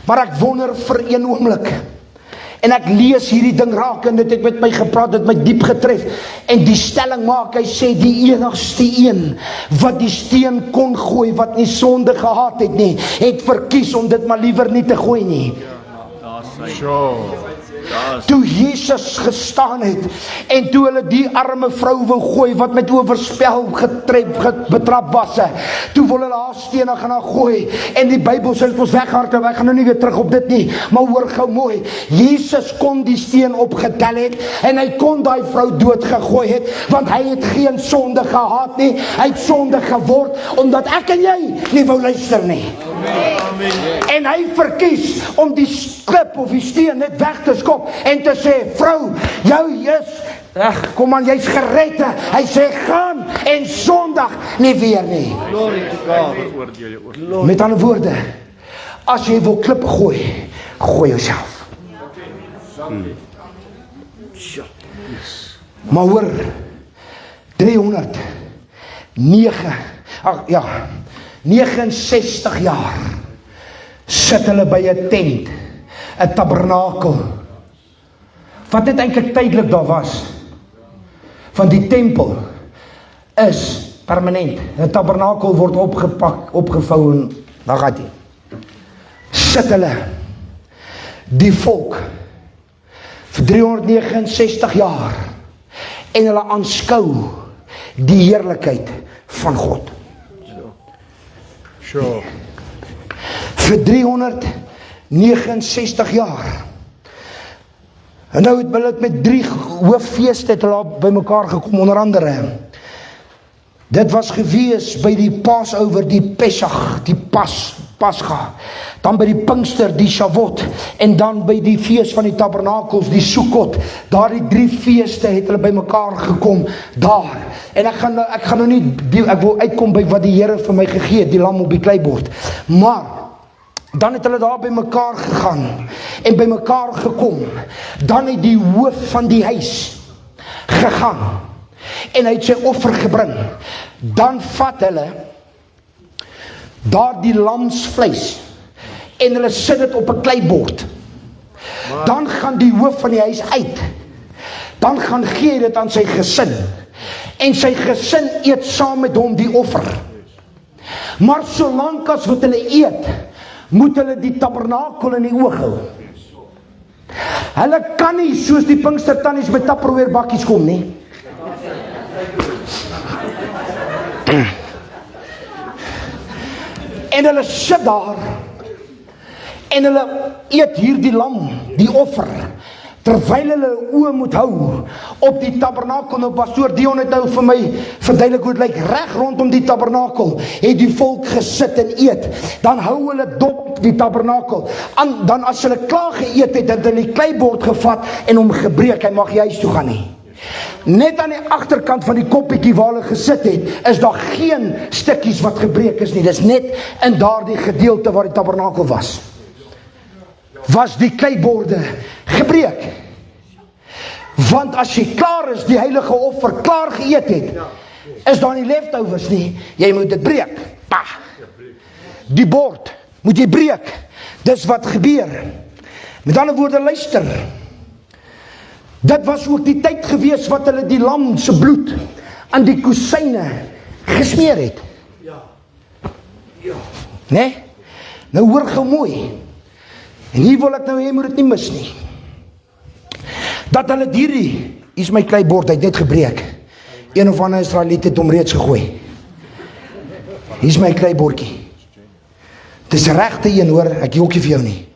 Maar ek wonder vir een oomblik, en ek lees hierdie ding raak, en dit het met my gepraat, dit het my diep getref, en die stelling maak, hy sê, die enigste een, wat die steen kon gooi, wat nie sonde gehad het nie, het verkies om dit maar liever nie te gooi nie. Toe Jesus gestaan het, en toe hulle die arme vrou wou gooi, wat met oorspel betrap was, toe wil hulle haar stene gaan gooi, en die Bybel sê dit ons weghardloop, ek gaan nou nie weer terug op dit nie, maar hoor gou mooi, Jesus kon die steen opgetel het, en hy kon die vrou doodgegooi het, want hy het geen sonde gehad nie, hy het sonde geword, omdat ek en jy nie wou luister nie. Amen. En hy verkies om die klip of die steen net weg te skop, en te sê, vrou, jou is, kom aan, jy's gered. Hy sê, gaan en sondig nie weer nie. Met ander woorde, as jy wil klip gooi, gooi jouself. Maar hoor, 69 jaar sit hulle by 'n tent, 'n tabernakel, wat net eintlik tydelik daar was, want die tempel is permanent, 'n tabernakel word opgevou en daar gaat hy. Sit hulle, die volk, vir 369 jaar, en hulle aanskou die heerlikheid van God. Vir 369 jaar. En nou het hulle met 3 hooffeeste het hulle by mekaar gekom, onder andere. Dit was gewees by die Passover, die Pesach, die Pascha, dan by die Pinkster, die Shavuot, en dan by die fees van die tabernakels, die Sukkot. Daardie 3 feeste het hulle by mekaar gekom, daar. En ek gaan nou nie, ek wil uitkom by wat die Here vir my gegee het, die lam op die kleibord. Maar, dan het hulle daar by mekaar gegaan, en by mekaar gekom. Dan het die hoof van die huis gegaan, en hy het sy offer gebring. Dan vat hulle daar die lamsvleis, en hulle sit dit op 'n kleibord. Dan gaan die hoof van die huis uit. Dan gaan gee dit aan sy gesin, en sy gesin eet saam met hom die offer. Maar solank as wat hulle eet, moet hulle die tabernakel in die oog hou. Hulle kan nie soos die Pinkstertannies met Tupperware bakkies kom nie. En hulle sit daar, en hulle eet hier die lam, die offer, terwyl hulle oë moet hou op die tabernakel. Nou pastoor Dion het nou vir my verduidelik hoe dit lyk. Reg rondom die tabernakel het die volk gesit en eet. Dan hou hulle dop die tabernakel. Dan as hulle klaar geëet het, het hulle die kleibord gevat en hom gebreek. Hy mag nie huis toe gaan nie. Net aan die agterkant van die koppietjie waar hulle gesit het, is daar geen stukkies wat gebreek is nie. Dis net in daardie gedeelte waar die tabernakel was die kleiborde gebreek. Want as jy klaar is, die heilige offer klaar geëet het, is daar nie leftovers nie, jy moet dit breek. Die bord moet jy breek. Dis wat gebeur. Met ander woorde, luister. Dit was ook die tyd gewees wat hulle die lam se bloed aan die kusyne gesmeer het. Nee? Nou hoor gou mooi. En hier wil ek nou hê, moet dit nie mis nie. Dat hulle hierdie, hier is my kleibord, hy het net gebreek. Een of ander Israeliet het hom reeds gegooi. Hier is my kleibordjie. Dis regte een hoor, ek jokkie vir jou nie.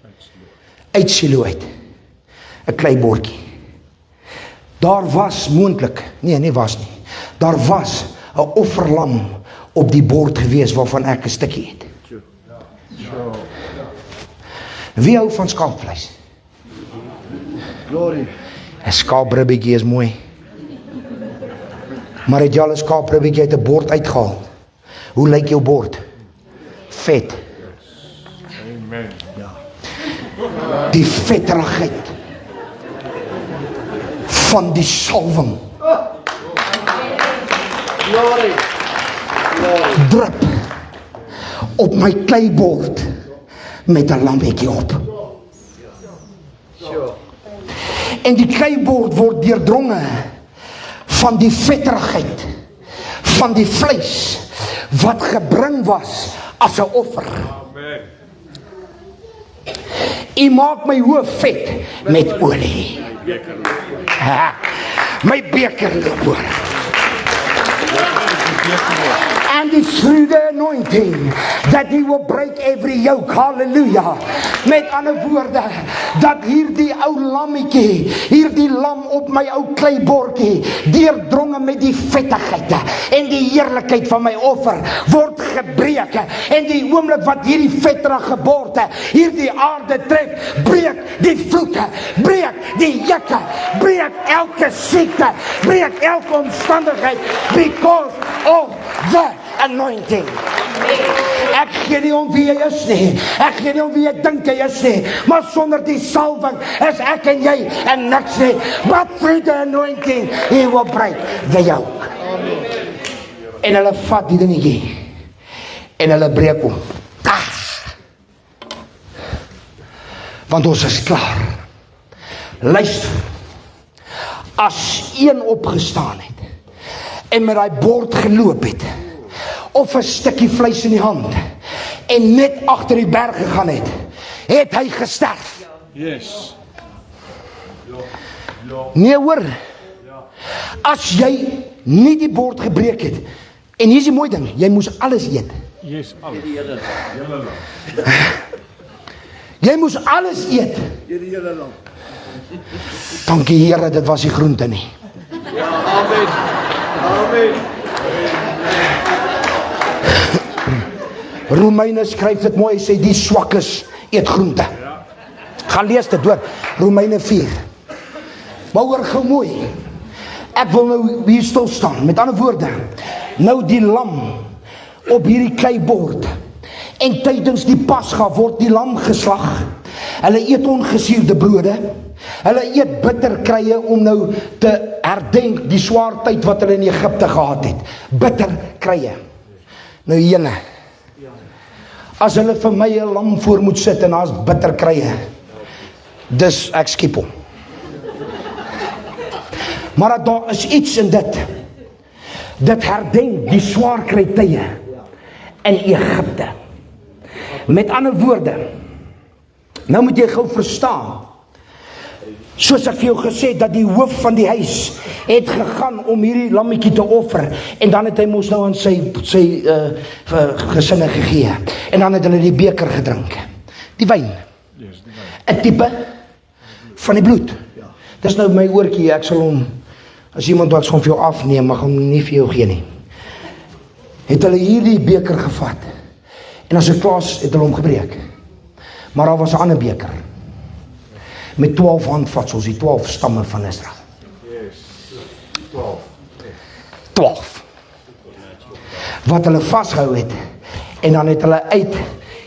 Uit Silo uit. 'n kleibordjie. Daar was moontlik, nee was nie. Daar was 'n offerlam op die bord gewees waarvan ek 'n stukkie het. Wie hou van skaapvleis? Glory. 'n Skaapribbetjie is mooi. Maar het jy al 'n skaapribbetjie uit 'n bord uitgehaal? Hoe lyk jou bord? Vet. Amen. Die vetterigheid van die salwing Glory. drup op my kleibord met 'n lammetjie op. En die kleibord word deurdronge van die vetterigheid van die vleis wat gebring was as 'n offer. Amen. U maak my hoof vet met olie. My beker loop oor. And it's through the anointing that he will break every yoke. Hallelujah. Met ander woorde, dat hierdie ou lammetjie, hierdie lam op my ou kleibordjie, deurdronge met die vettigheid en die heerlikheid van my offer, word gebreek. En die oomblik wat hierdie vetterige bord hierdie aarde tref, breek die vloeke, breek die jukke, breek elke siekte, breek elke omstandigheid, because of the anointing. Ek gee nie om wie jy is nie, ek gee nie om wie jy dink jy is nie, maar sonder die salwing is ek en jy en niks nie. But through the anointing he will break the yoke. En hulle vat die dingetjie en hulle breek hom. Want ons is klaar. Luister, as een opgestaan het en met daai bord geloop het, of 'n stukkie vleis in die hand en net agter die berg gegaan het hy gesterf. Yes. Nee hoor, as jy nie die bord gebreek het, en hier is die mooi ding, jy moes alles eet. Yes, alles. Jy moes alles eet. Dankie Here, dit was die groente nie. Amen. Amen. Romeine skryf dit mooi, sê die swakkes eet groente. Gaan lees dit hoor, Romeine 4. Maar hoor gou mooi, ek wil nou hier stil staan, met ander woorde, nou die lam op hierdie kleibord, en tydens die Pasga word die lam geslag, hulle eet ongesuurde brode, hulle eet bitterkrye om nou te herdenk die swaar tyd wat hulle in Egipte gehad het, bitterkrye. Nou jene, as hulle vir my 'n lam voor moet sit en daar's bitterkrye, dis ek skiep hom. Maar daar is iets in dit herdenk die swaar kry tye in Egipte. Met ander woorde, nou moet jy gou verstaan, soos ek vir jou gesê, dat die hoof van die huis het gegaan om hierdie lammetjie te offer, en dan het hy mos nou aan sy gesinne gegee, en dan het hulle die beker gedrink, die wyn, 'n tipe van die bloed. Dis nou my oortjie, ek sal hom, as iemand wat gaan vir jou afneem, mag hom nie vir jou gee nie. Het hulle hierdie beker gevat, en as 'n klas het hulle hom gebreek, maar daar was 'n ander beker, met 12 handvatsels, die 12 stamme van Israel. 12. Wat hulle vasgehou het, en dan het hulle uit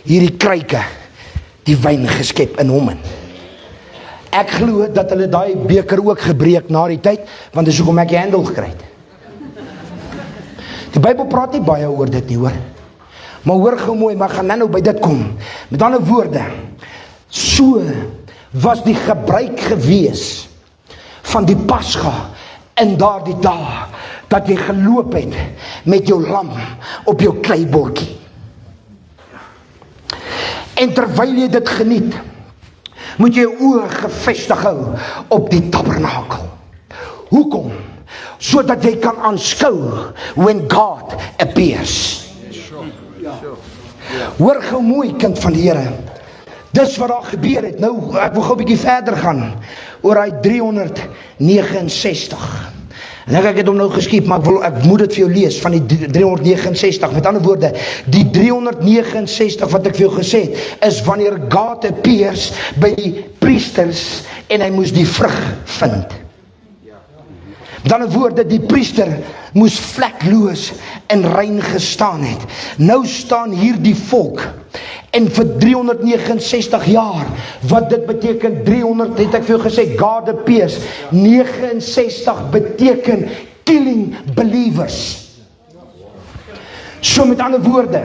hierdie kruike die wyn geskep in hom in. Ek glo dat hulle daai beker ook gebreek na die tyd, want dis hoekom ek die handel gekry het. Die Bybel praat nie baie oor dit nie, hoor. Maar hoor gou mooi, maar gaan nou by dit kom. Met ander woorde, so was die gebruik gewees van die Pasga in daardie dae, dat jy geloop het met jou lam op jou kleibordjie. En terwyl jy dit geniet, moet jy jou oë gefestig hou op die tabernakel. Hoekom? Sodat jy kan aanskou when God appears. Hoor gou mooi, kind van die Here. Dis wat daar gebeur het. Nou, ek wil gou 'n bietjie verder gaan oor hy 369. En ek het hom nou geskiep, maar ek moet dit vir jou lees van die 369. Met ander woorde, die 369 wat ek vir jou gesê het, is wanneer God appears by die priesters en hy moes die vrug vind. Met ander woorde, die priester moes vlekloos en rein gestaan het. Nou staan hier die volk, en vir 369 jaar, wat dit beteken, 300, het ek vir jou gesê, God appears, 69 beteken killing believers. So met ander woorde,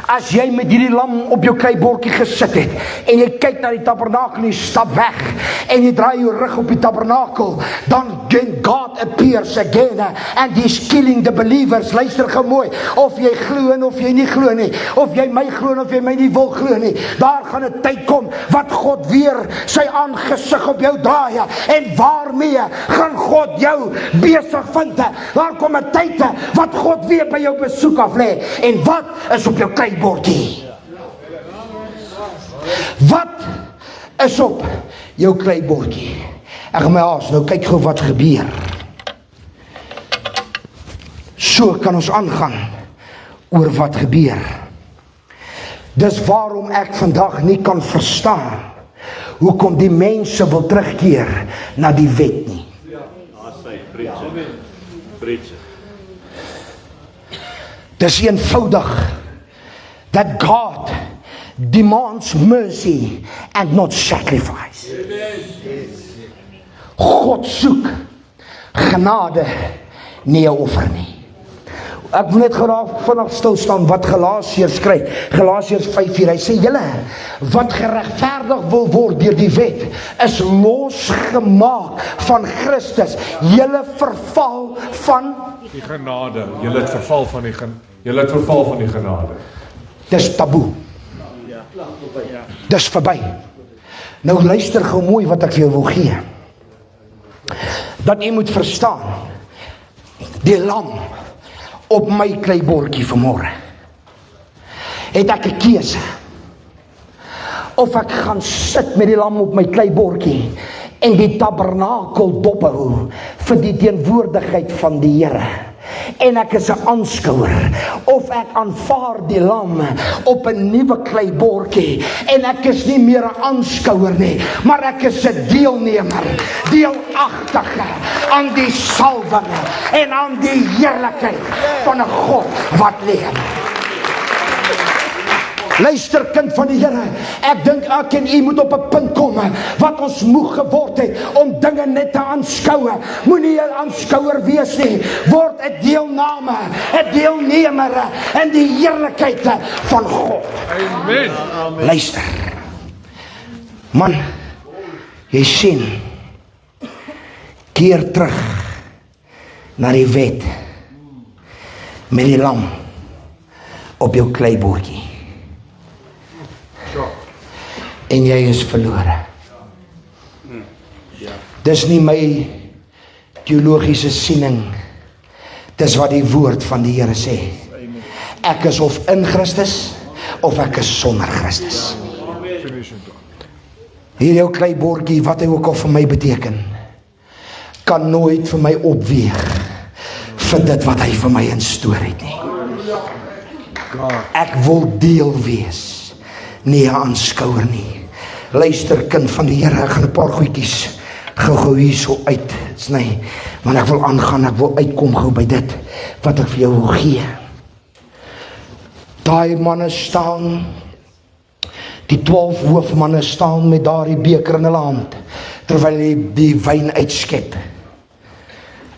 as jy met hierdie lam op jou kleibordjie gesit het, en jy kyk na die tabernakel en jy stap weg, en jy draai jou rug op die tabernakel, dan God appears again, and he's killing the believers. Luister gou mooi, of jy glo en of jy nie glo nie, of jy my glo en of jy my nie wil glo nie, daar gaan 'n tyd kom, wat God weer sy aangesig op jou draai, en waarmee gaan God jou besig vind? Daar kom 'n tyd, wat God weer by jou besoek af lê, en wat is op jou kleibordjie? Wat is op jou kleibordjie? Ek gaan my haas, nou kyk gou wat gebeur. So kan ons aangaan oor wat gebeur. Dis waarom ek vandag nie kan verstaan hoekom die mense wil terugkeer na die wet nie. Dis eenvoudig that God demands mercy and not sacrifice. God soek genade, nie 'n offer nie. Ek wil net gou vanaf stil staan wat Galasiërs skryf. Galasiërs 5:4. Hy sê, julle wat geregverdig wil word deur die wet, is losgemaak van Christus. Julle verval van die genade. Julle het verval van die genade. Dis taboe. Dis verby. Nou luister gou mooi wat ek vir jou wil gee. Dat jy moet verstaan, die lam op my kleibordjie vanmôre, het ek 'n keuse. Of ek gaan sit met die lam op my kleibordjie en die tabernakel dophou vir die teenwoordigheid van die Here. En ek is 'n aanskouer, of ek aanvaar die lam op 'n nuwe kleibordjie, en ek is nie meer 'n aanskouer nie, maar ek is 'n deelnemer, deelagtige aan die salwing en aan die heerlikheid van 'n God wat leef. Luister, kind van die Here, ek dink ek en u moet op 'n punt kom wat ons moeg geword het om dinge net te aanskou. Moenie 'n aanskouer wees nie, word 'n deelname, 'n deelnemer in die heerlikheid van God. Amen. Luister, man, jy sien, keer terug na die wet met die lam op jou kleibordjie. En jy is verlore. Dis nie my teologiese siening, dis wat die woord van die Here sê. Ek is of in Christus, of ek is sonder Christus. Hier jou kleibordjie, wat hy ook al vir my beteken, kan nooit vir my opweeg vir dit wat hy vir my instoor het nie. Ek wil deel wees, nie 'n aanskouer nie. Luister, kind van die Here, ek gaan 'n paar goedjies gou hier so uit, sny, want ek wil aangaan, ek wil uitkom gou by dit, wat ek vir jou wil gee. Daai manne staan, die 12 hoofmanne staan met daardie beker in hulle hand, terwyl hy die wyn uitskep,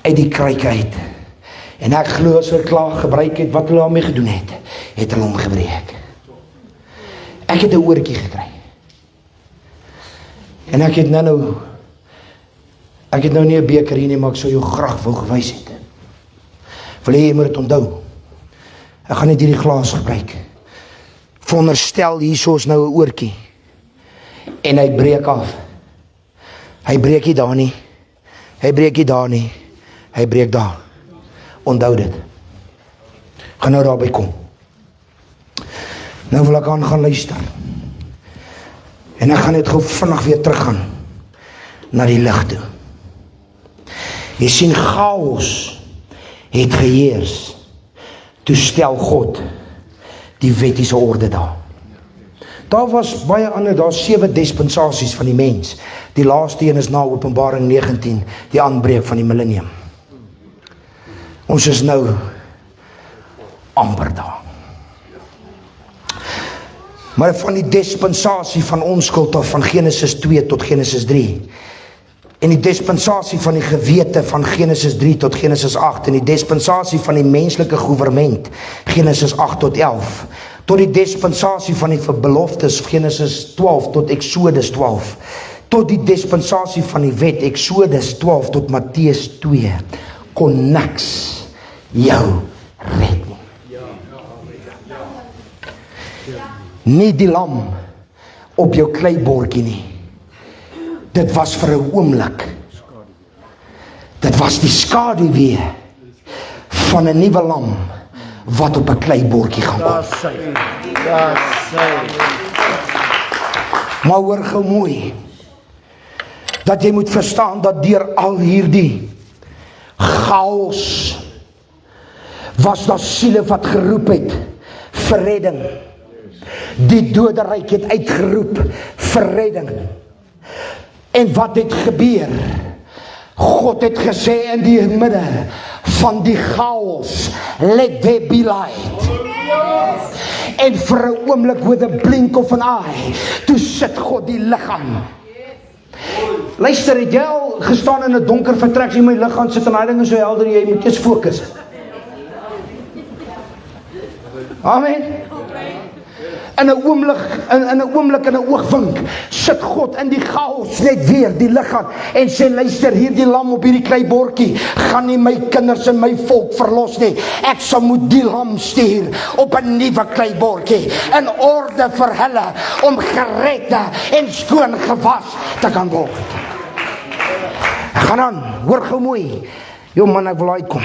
uit die kruik uit. En ek glo as hulle klaar gebruik het, wat hulle daarmee gedoen het, het hulle hom gebreek. Ek het 'n oortjie gekry. En ek het nou nie 'n beker hier nie, maar ek sou jou graag wou gewys het. Wil jy moet dit onthou. Ek gaan net hierdie glas gebruik. Veronderstel hierso is nou 'n oortjie. En hy breek af. Hy breek nie daar nie. Hy breek nie daar nie. Hy breek daar. Onthou dit. Gaan nou daarby kom. Nou wil ek aan gaan luister. En ek gaan net gou vinnig weer teruggaan na die lig toe. Jy sien, chaos het geheers. Toe stel God die wettiese orde daar. Daar was baie ander, daar 7 dispensasies van die mens. Die laaste een is na Openbaring 19, die aanbreek van die millennium. Ons is nou amper daar. Maar van die dispensasie van onskuld af, van Genesis 2 tot Genesis 3, en die dispensasie van die gewete van Genesis 3 tot Genesis 8, en die dispensasie van die menslike gouvernement, Genesis 8 tot 11, tot die dispensasie van die beloftes, Genesis 12 tot Exodus 12, tot die dispensasie van die wet, Exodus 12 tot Matteus 2, kon niks jou red nie. Nie die lam op jou kleibordjie nie. Dit was vir 'n oomblik. Dit was die skaduwee van 'n nuwe lam wat op 'n kleibordjie gaan kom. Maar hoor gou mooi, dat jy moet verstaan dat deur al hierdie chaos was daar siele wat geroep het vir redding. Die doderyk het uitgeroep vir redding. En wat het gebeur? God het gesê in die midde van die chaos, let there be light. En vir 'n oomblik with a blink of an eye, toe sit God die lig aan. Luister, het jy al gestaan in 'n donker vertrek, jy my lig aan sit en daai ding is so helder, jy moet eers fokus. Amen. In 'n oomblik, in 'n oogwink, sit God in die chaos net weer die lig aan en sê, luister, hierdie lam op hierdie kleibordjie gaan nie my kinders en my volk verlos nie. Ek sal moet die lam stuur op 'n nuwe kleibordjie in orde vir hulle om geredde en skoon gewas te kan word. Gaan aan, hoor gou mooi. Jo man, ek wil uitkom.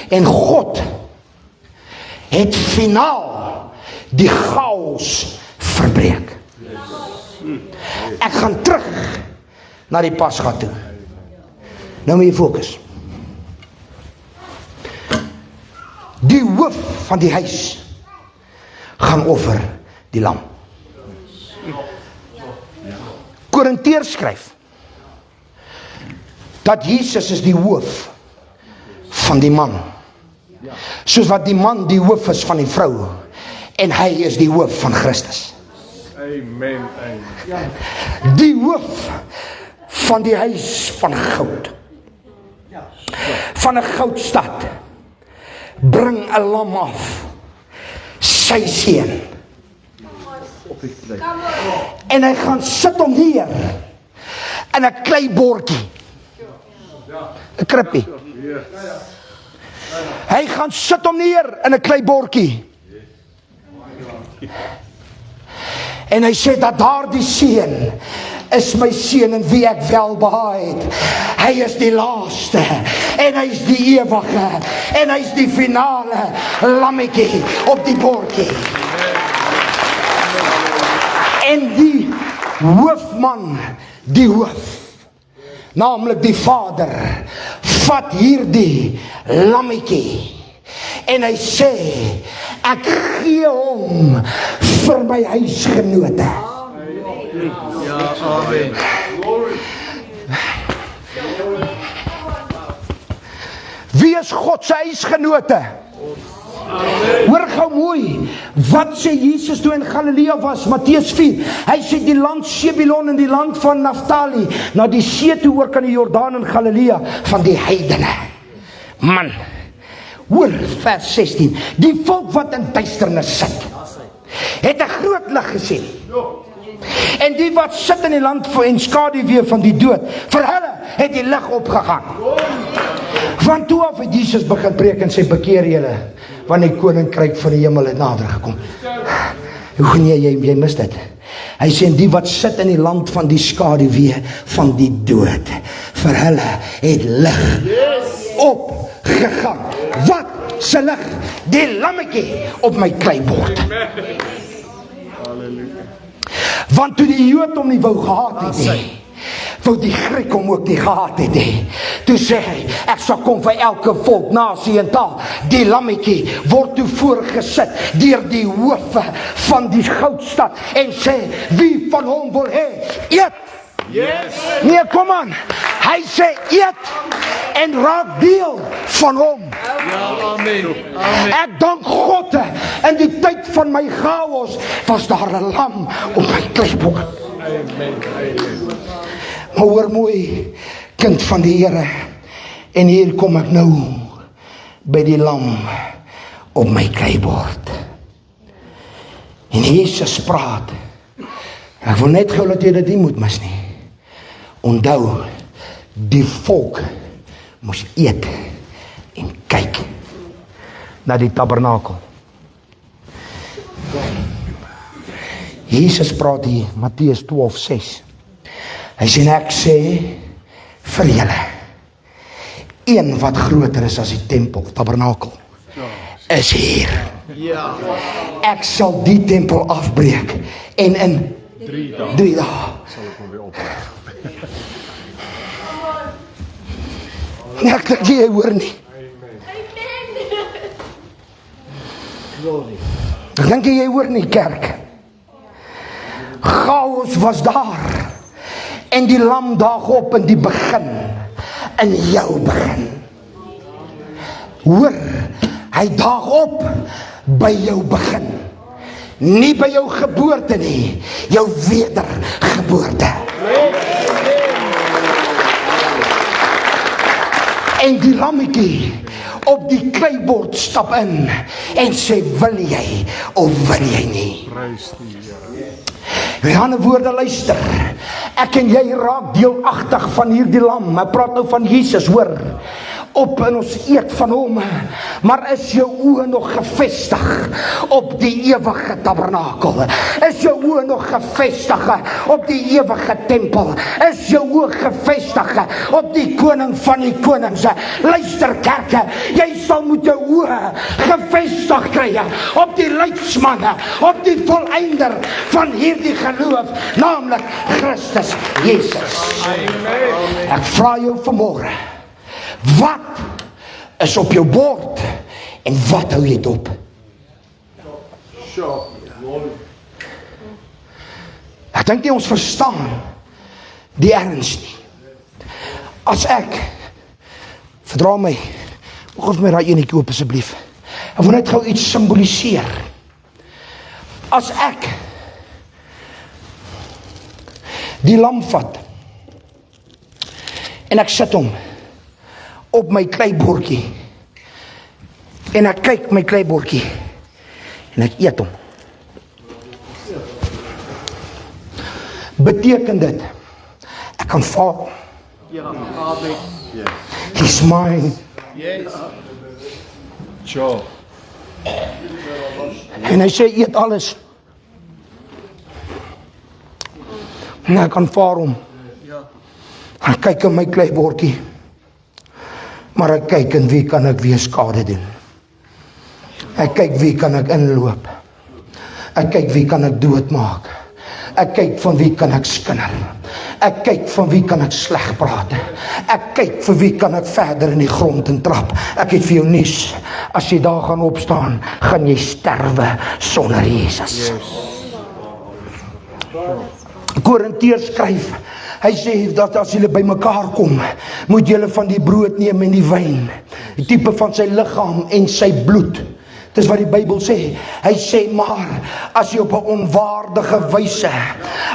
En God het finaal die chaos verbreek. Ek gaan terug na die Pasga toe. Nou moet jy fokus. Die hoof van die huis gaan offer die lam. Korinteërs skryf dat Jesus is die hoof van die man, soos wat die man die hoof is van die vrou, en hy is die hoof van Christus. Amen. Die hoof van die huis van goud, van 'n goudstad, bring 'n lam af, sy seun, en hy gaan sit hom neer in 'n kleibordjie, 'n krippie. Hy gaan sit hom neer in 'n kleibordjie. En hy sê dat daardie seun is my seun in wie ek welbehaag het. Hy is die laaste en hy is die ewige en hy is die finale lammetjie op die bordjie. En die hoofman, die hoof, naamlik die Vader, vat hierdie lammetjie en hy sê, ek gee hom vir my huisgenote. Ja, amen. is God se huisgenote. Hoor gou mooi, wat sê Jesus toe in Galilea was, Matteus 4, hy sê die land Sebulon en die land van Naftali, na die see toe oor kan die Jordaan in Galilea, van die heidene. Man, hoor vers 16, die volk wat in duisternis sit, het 'n groot lig gesien. En die wat sit in die land en skaduwee van die dood, vir hulle het die lig opgegaan. Van toe af het Jesus begin preek en sê, bekeer julle, want die koninkryk van die hemel het nader gekom. Hoe nee, jy mis dit. Hy sê, en die wat sit in die land van die skaduwee van die dood, vir hulle het lig opgegaan. Wat se lig? Die lammetjie op my kleibord. Want toe die Jood hom nie wou gehad het nie, wou die Griek hom ook nie gehad het nie. Toe sê hy, ek sal kom vir elke volk, nasie en taal. Die lammetjie word toe voorgesit deur die hoofe van die goudstad en sê, wie van hom wil hê? Eet! Yes. Nee, kom aan. Hy sê, eet en raak deel van hom. Ja, amen. Amen. Ek dank God, in die tyd van my chaos was daar 'n lam op my kleibord. Amen. Amen. Maar hoor mooi, kind van die Here, en hier kom ek nou by die lam op my kleibord. En Jesus praat. Ek wil net gou dat jy dit nie moet mis nie. Onthou, die volk moes eet en kyk na die tabernakel. Jesus praat hier, Matteus 12:6. Hy sê, ek sê vir julle, een wat groter is as die tempel, tabernakel, is hier. Ja. Ek sal die tempel afbreek en in 3 dae Sal ek hom weer oprig. Ek dink jy hoor nie. Ek dink jy hoor nie, kerk. Chaos was daar. En die lam daag op in die begin. In jou begin. Hoor, hy daag op by jou begin. Nie by jou geboorte nie, jou wedergeboorte. En die lammetjie op die kleibord stap in en sê, wil jy of wil jy nie? Prys die Here. Met ander woorde, luister, ek en jy raak deelagtig van hierdie lam. Ek praat nou van Jesus, hoor. Op en ons eet van hom, maar is jou oë nog gefestig op die ewige tabernakel? Is jou oë nog gefestig op die ewige tempel? Is jou oë gefestig op die koning van die konings? Luister, kerke, jy sal moet jou oë gefestig kry op die leidsman, op die volleinder van hierdie geloof, naamlik Christus Jesus. Ek vra jou vanmôre, wat is op jou bord en wat hou jy dop? Ek dink nie ons verstaan die erns nie. As ek, verdra my, geef my daai enetjie oop asseblief. Ek wil net gou iets simboliseer. As ek die lam vat en ek sit hom op my kleibordjie en ek kyk my kleibordjie en ek eet hom, beteken dit ek kan val. Ja, amen. He's mine. Yes. Sure. En hy sê eet alles en ek kan vaar hom. Ek kyk in my kleibordjie, maar ek kyk in wie kan ek weer skade doen. Ek kyk wie kan ek inloop. Ek kyk wie kan ek doodmaak. Ek kyk van wie kan ek skinder. Ek kyk van wie kan ek sleg praat. Ek kyk vir wie kan ek verder in die grond intrap. Ek het vir jou nuus, as jy daar gaan opstaan, gaan jy sterwe sonder Jesus. Korintiërs skryf, hy sê dat as julle by mekaar kom, moet julle van die brood neem en die wyn die tipe van sy liggaam en sy bloed. Dis wat die Bybel sê. Hy sê, maar as jy op 'n onwaardige wyse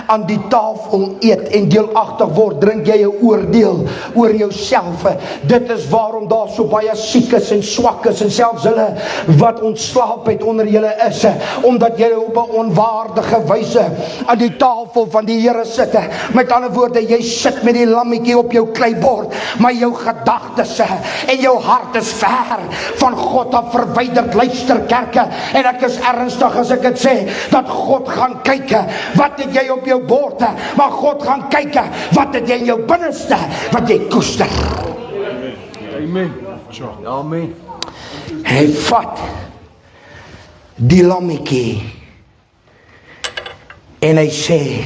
aan die tafel eet en deelagtig word, drink jy 'n oordeel oor jouself. Dit is waarom daar so baie siekes en swakkes en selfs hulle wat ontslaap het onder julle is, omdat jy op 'n onwaardige wyse aan die tafel van die Here sit. Met ander woorde, jy sit met die lammetjie op jou kleibord, maar jou gedagtes en jou hart is ver van God af verwyderd. Luister kerke, en ek is ernstig as ek dit sê, dat God gaan kyk, wat het jy op jou bord, maar God gaan kyk, wat het jy in jou binneste, wat jy koester. Amen. Amen. Hy vat die lammetjie en hy sê,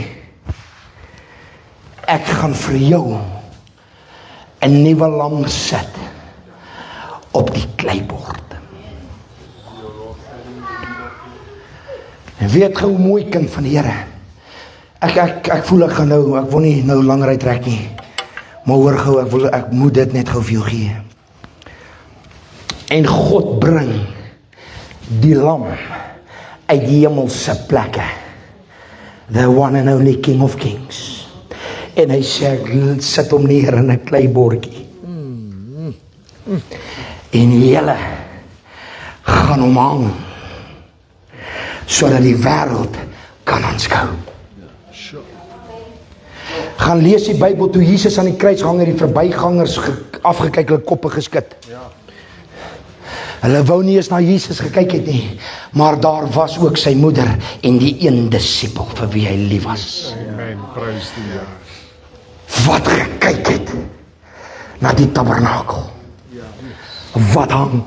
ek gaan vir jou 'n nuwe lam sit op die kleibord. En weet gou mooi kind van die Here. Ek voel ek wil nie nou langer uittrek nie. Maar hoor gou, ek moet dit net gou vir jou gee. En God bring die lam uit die hemelse plekke. The one and only King of Kings. En hy sê, ek sit hom neer in 'n kleibordjie. En julle gaan hom hang, sodat die wêreld kan aanskou. Gaan lees die Bybel, toe Jesus aan die kruis hang, het die verbygangers afgekyk, hulle koppe geskit. Hulle wou nie eens na Jesus gekyk het nie, maar daar was ook sy moeder en die een disipel vir wie hy lief was. Amen, prys die Here. Wat gekyk het na die tabernakel. Wat hang.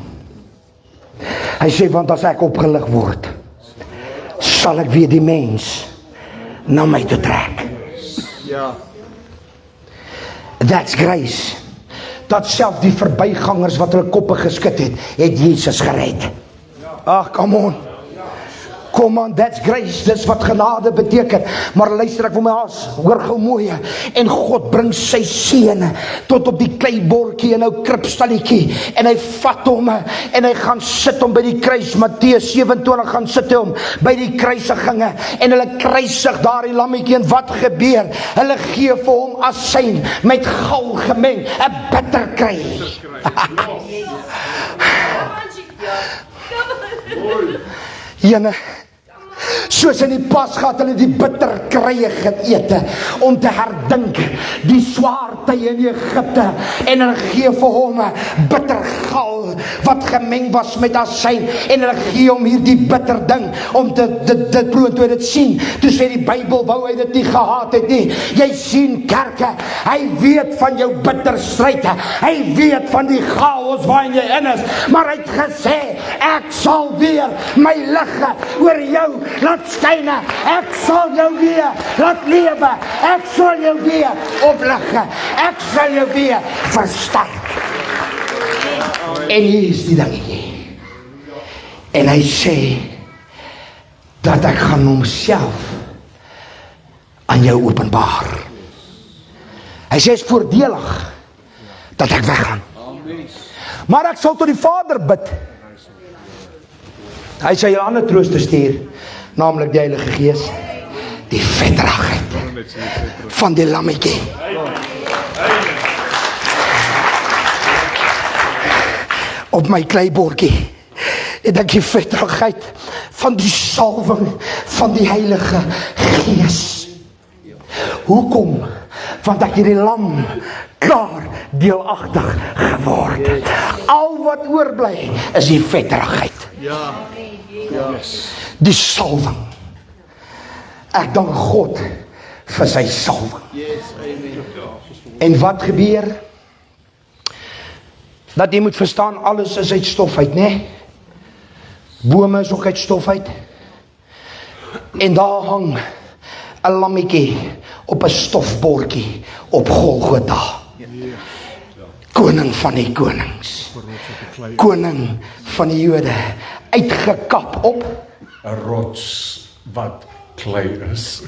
Hy sê, want as ek opgelig word, sal ek weer die mens na my toe trek. Ja. That's grace. Dat self die verbygangers wat hulle koppe geskit het Jesus gered. Ag, come on. Come on, that's grace. Dis wat genade beteken. Maar luister, ek wil my haas, hoor gou mooi. En God bring sy seun tot op die kleibordjie en nou kripstalletjie. En hy vat hom en hy gaan sit hom by die kruis. Matteus 27 gaan sit hom by die kruisigings. En hulle kruisig daar die lammetjie. En wat gebeur? Hulle gee vir hom asyn met gal gemeng. 'n bitter kry. Jene, soos in die Pasga hulle die bitter krye geëet om te herdink die swaar tye in Egipte, en hulle gee vir hom bitter gal wat gemeng was met asyn, en hulle gee hom hierdie bitter ding om dit proe, toe dit sien, toe sê die Bybel, wou hy dit nie gehaat het nie. Jy sien kerke, hy weet van jou bitter stryd, hy weet van die chaos waarin jy in is, maar hy het gesê, ek sal weer my lig oor jou laat skyn, ek sal jou weer laat lewe, ek sal jou weer oplig, ek sal jou weer versterk. En hier is die dingetjie. En hy sê, dat ek gaan homself aan jou openbaar. Hy sê, is voordelig, dat ek weggaan. Maar ek sal tot die Vader bid. Hy sê, jy ander trooster stuur, naamlik die Heilige Gees, die vetterigheid van die lammetjie. Op my kleibordjie het ek die vetterigheid van die salwing van die Heilige Gees. Hoekom? Want ek hierdie lam klaar deelagtig geword het. Al wat oorbly is die vetterigheid. Ja. Die salwing. Ek dank God vir sy salwing. Yes, amen. En wat gebeur? Dat jy moet verstaan, alles is uit stof uit, né? Bome is ook uit stof uit. En daar hang 'n lammetjie op 'n stofbordjie op Golgotha. Koning van die konings. Koning van die Jode. Uitgekap op 'n rots wat klei is.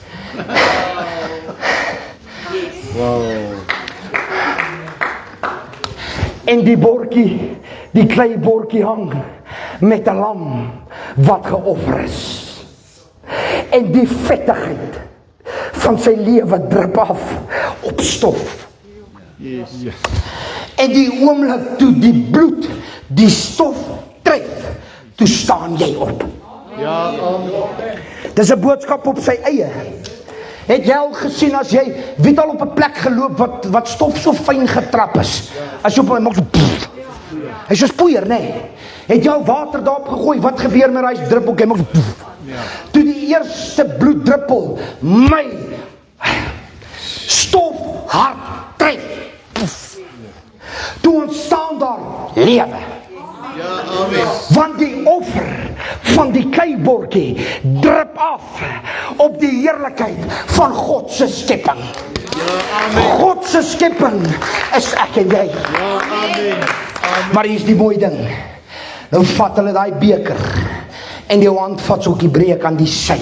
en die bordjie, die kleiborkie hang met 'n lam wat geoffer is. En die vettigheid van sy lewe drup af op stof. En die oomblik toe die bloed die stof tref, toe staan jy op. Ja, amen. Dis 'n boodskap op sy eie. Het jy al gesien as jy, wie het al op 'n plek geloop wat stof so fyn getrap is? As jy op 'n maak so pff, hy is so spoeier, nee. Het jy al water daarop gegooi? Wat gebeur met daai druppel? Hy maak so pff. Toe die eerste bloeddruppel my stof hard tref, pff, toe ontstaan daar lewe. Ja, amen. Want die offer van die kleiborkie drup af op die heerlikheid van God se skepping. God se skepping is ek en jy. Ja, amen. Maar hier is die mooi ding. Nou vat hulle daai beker en die hand vat so 'n bietjie breek aan die sy.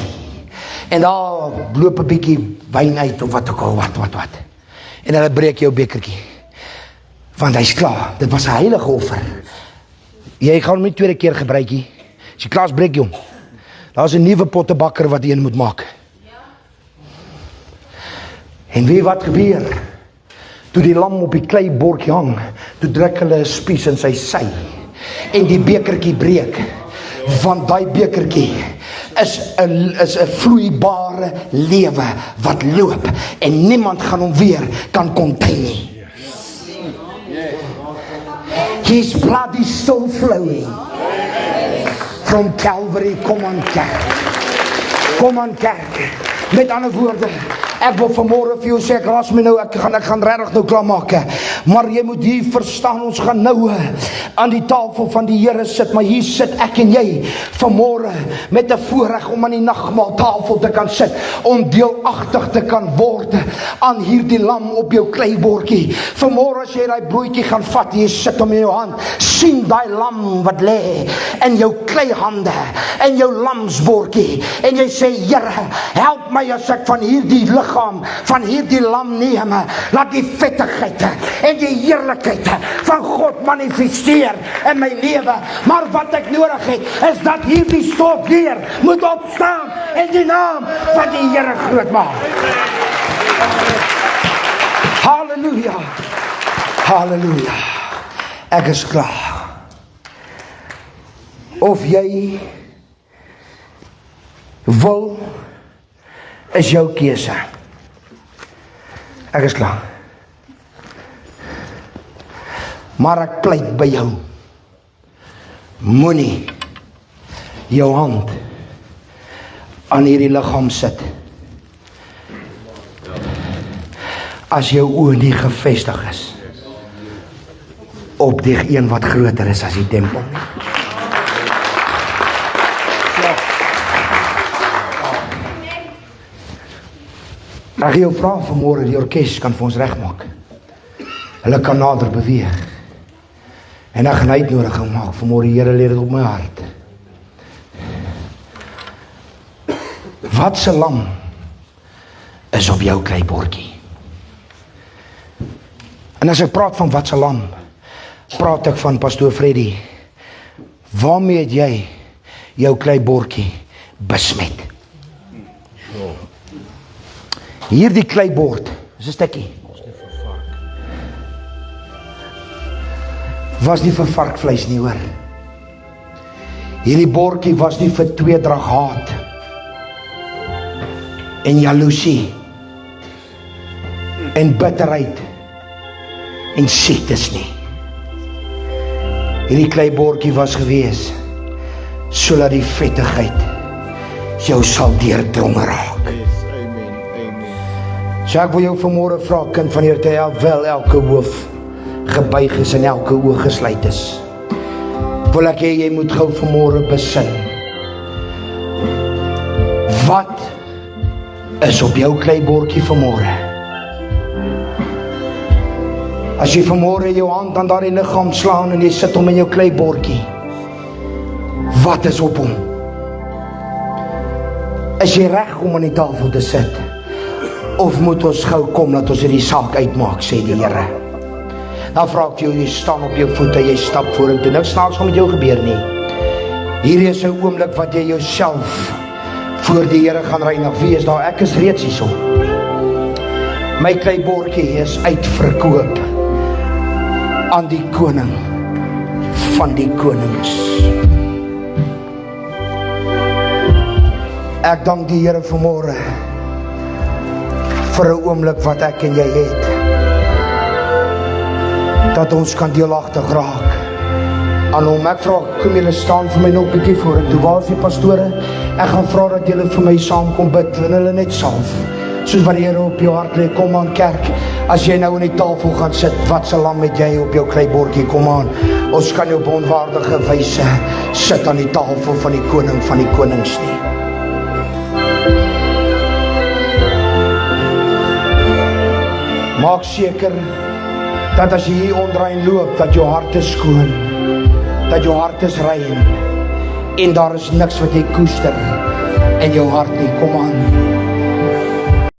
En daar loop 'n bietjie wyn uit of wat ook al, wat. En hulle breek jou bekertjie. Want hy's klaar. Dit was 'n heilige offer. Jy gaan hom nie tweede keer gebruik nie. As jy klaar is, breek jy hom. Daar's 'n nuwe pottebakker wat jy een moet maak. En weet wat gebeur? Toe die lam op die kleiborkie hang, toe druk hulle 'n spies in sy sy. En die bekertjie breek. Want daai bekertjie is 'n vloeibare lewe wat loop en niemand gaan hom weer kan contain nie. His blood is still flowing from Calvary. Kom aan kerk. Met ander woorde, ek wil vanmôre vir jou sê, ek laat my nou, ek gaan regtig nou klaar maak. Maar jy moet hier verstaan, ons gaan nou aan die tafel van die Here sit, maar hier sit ek en jy vanmôre met 'n voorreg om aan die nagmaaltafel te kan sit, om deelagtig te kan word aan hierdie lam op jou kleiborkie. Vanmôre as jy daai broodjie gaan vat, jy sit hom in jou hand, sien daai lam wat lê in jou kleihande, in jou lamsbordjie, en jy sê, Here, help my as ek van hierdie liggaam, van hierdie lam neem, laat die vettigheid en die heerlikheid van God manifesteer in my lewe. Maar wat ek nodig het, is dat hierdie stof weer moet opstaan en die naam van die Here groot maak. Halleluja. Halleluja. Ek is klaar. Of jy wil, is jou keuse. Ek is klaar. Maar ek pleit by jou, moenie jou hand aan hierdie liggaam sit as jou oë nie gefestig is op die een wat groter is as die tempel. Ek gaan jou vra vanmôre, die orkes kan vir ons regmaak. Hulle kan nader beweeg. En ek gaan uitnodiging maak vanmôre, Here, lê dit op my hart. Wat se lam is op jou kleiborkie? En as ek praat van wat se lam, praat ek van Pastoor Freddy. Waarmee het jy jou kleiborkie besmet? Hierdie kleibord is 'n stukkie. Was nie vir varkvleis nie, hoor. Hierdie bordjie was nie vir tweedrag haat en jaloesie en bitterheid en siektes nie. Hierdie kleibordjie was gewees sodat die vettigheid jou sal deurdrong raak. So ek wil jou vanmôre vra, kind van Here, terwyl wel elke hoof gebuig is en elke oog gesluit is, wil ek hê jy moet gou vanmôre besin. Wat is op jou kleibordjie vanmôre? As jy vanmôre jou hand aan daardie liggaam slaan en jy sit hom in jou kleibordjie, wat is op hom? Is jy reg om aan die tafel te sit? Of moet ons gou kom dat ons hierdie saak uitmaak, sê die Here? Dan vra ek jou, jy staan op jou voete, jy stap vorentoe. Niks snaaks gaan met jou gebeur nie. Hierdie is 'n oomblik wat jy jouself voor die Here gaan reinig. Wie is daar? Ek is reeds hierso. My kleibordjie is uitverkoop aan die koning van die konings. Ek dank die Here vanmôre vir 'n oomblik wat ek en jy het, dat ons kan deelagtig raak aan hom. Ek vra, kom julle staan vir my nog 'n bietjie vorentoe. Waar is die pastore? Ek gaan vra dat julle vir my saam kom bid en hulle net salf. Soos wat die Here op jou hart lê, kom aan kerk. As jy nou aan die tafel gaan sit, wat se lam het jy op jou kleibordjie? Kom aan. Ons kan jou op onwaardige wyse sit aan die tafel van die koning van die konings nie. Maak seker dat as jy hier onderin loop, dat jou hart is skoon, dat jou hart is rein, en daar is niks wat jy koester in jou hart nie. Kom aan.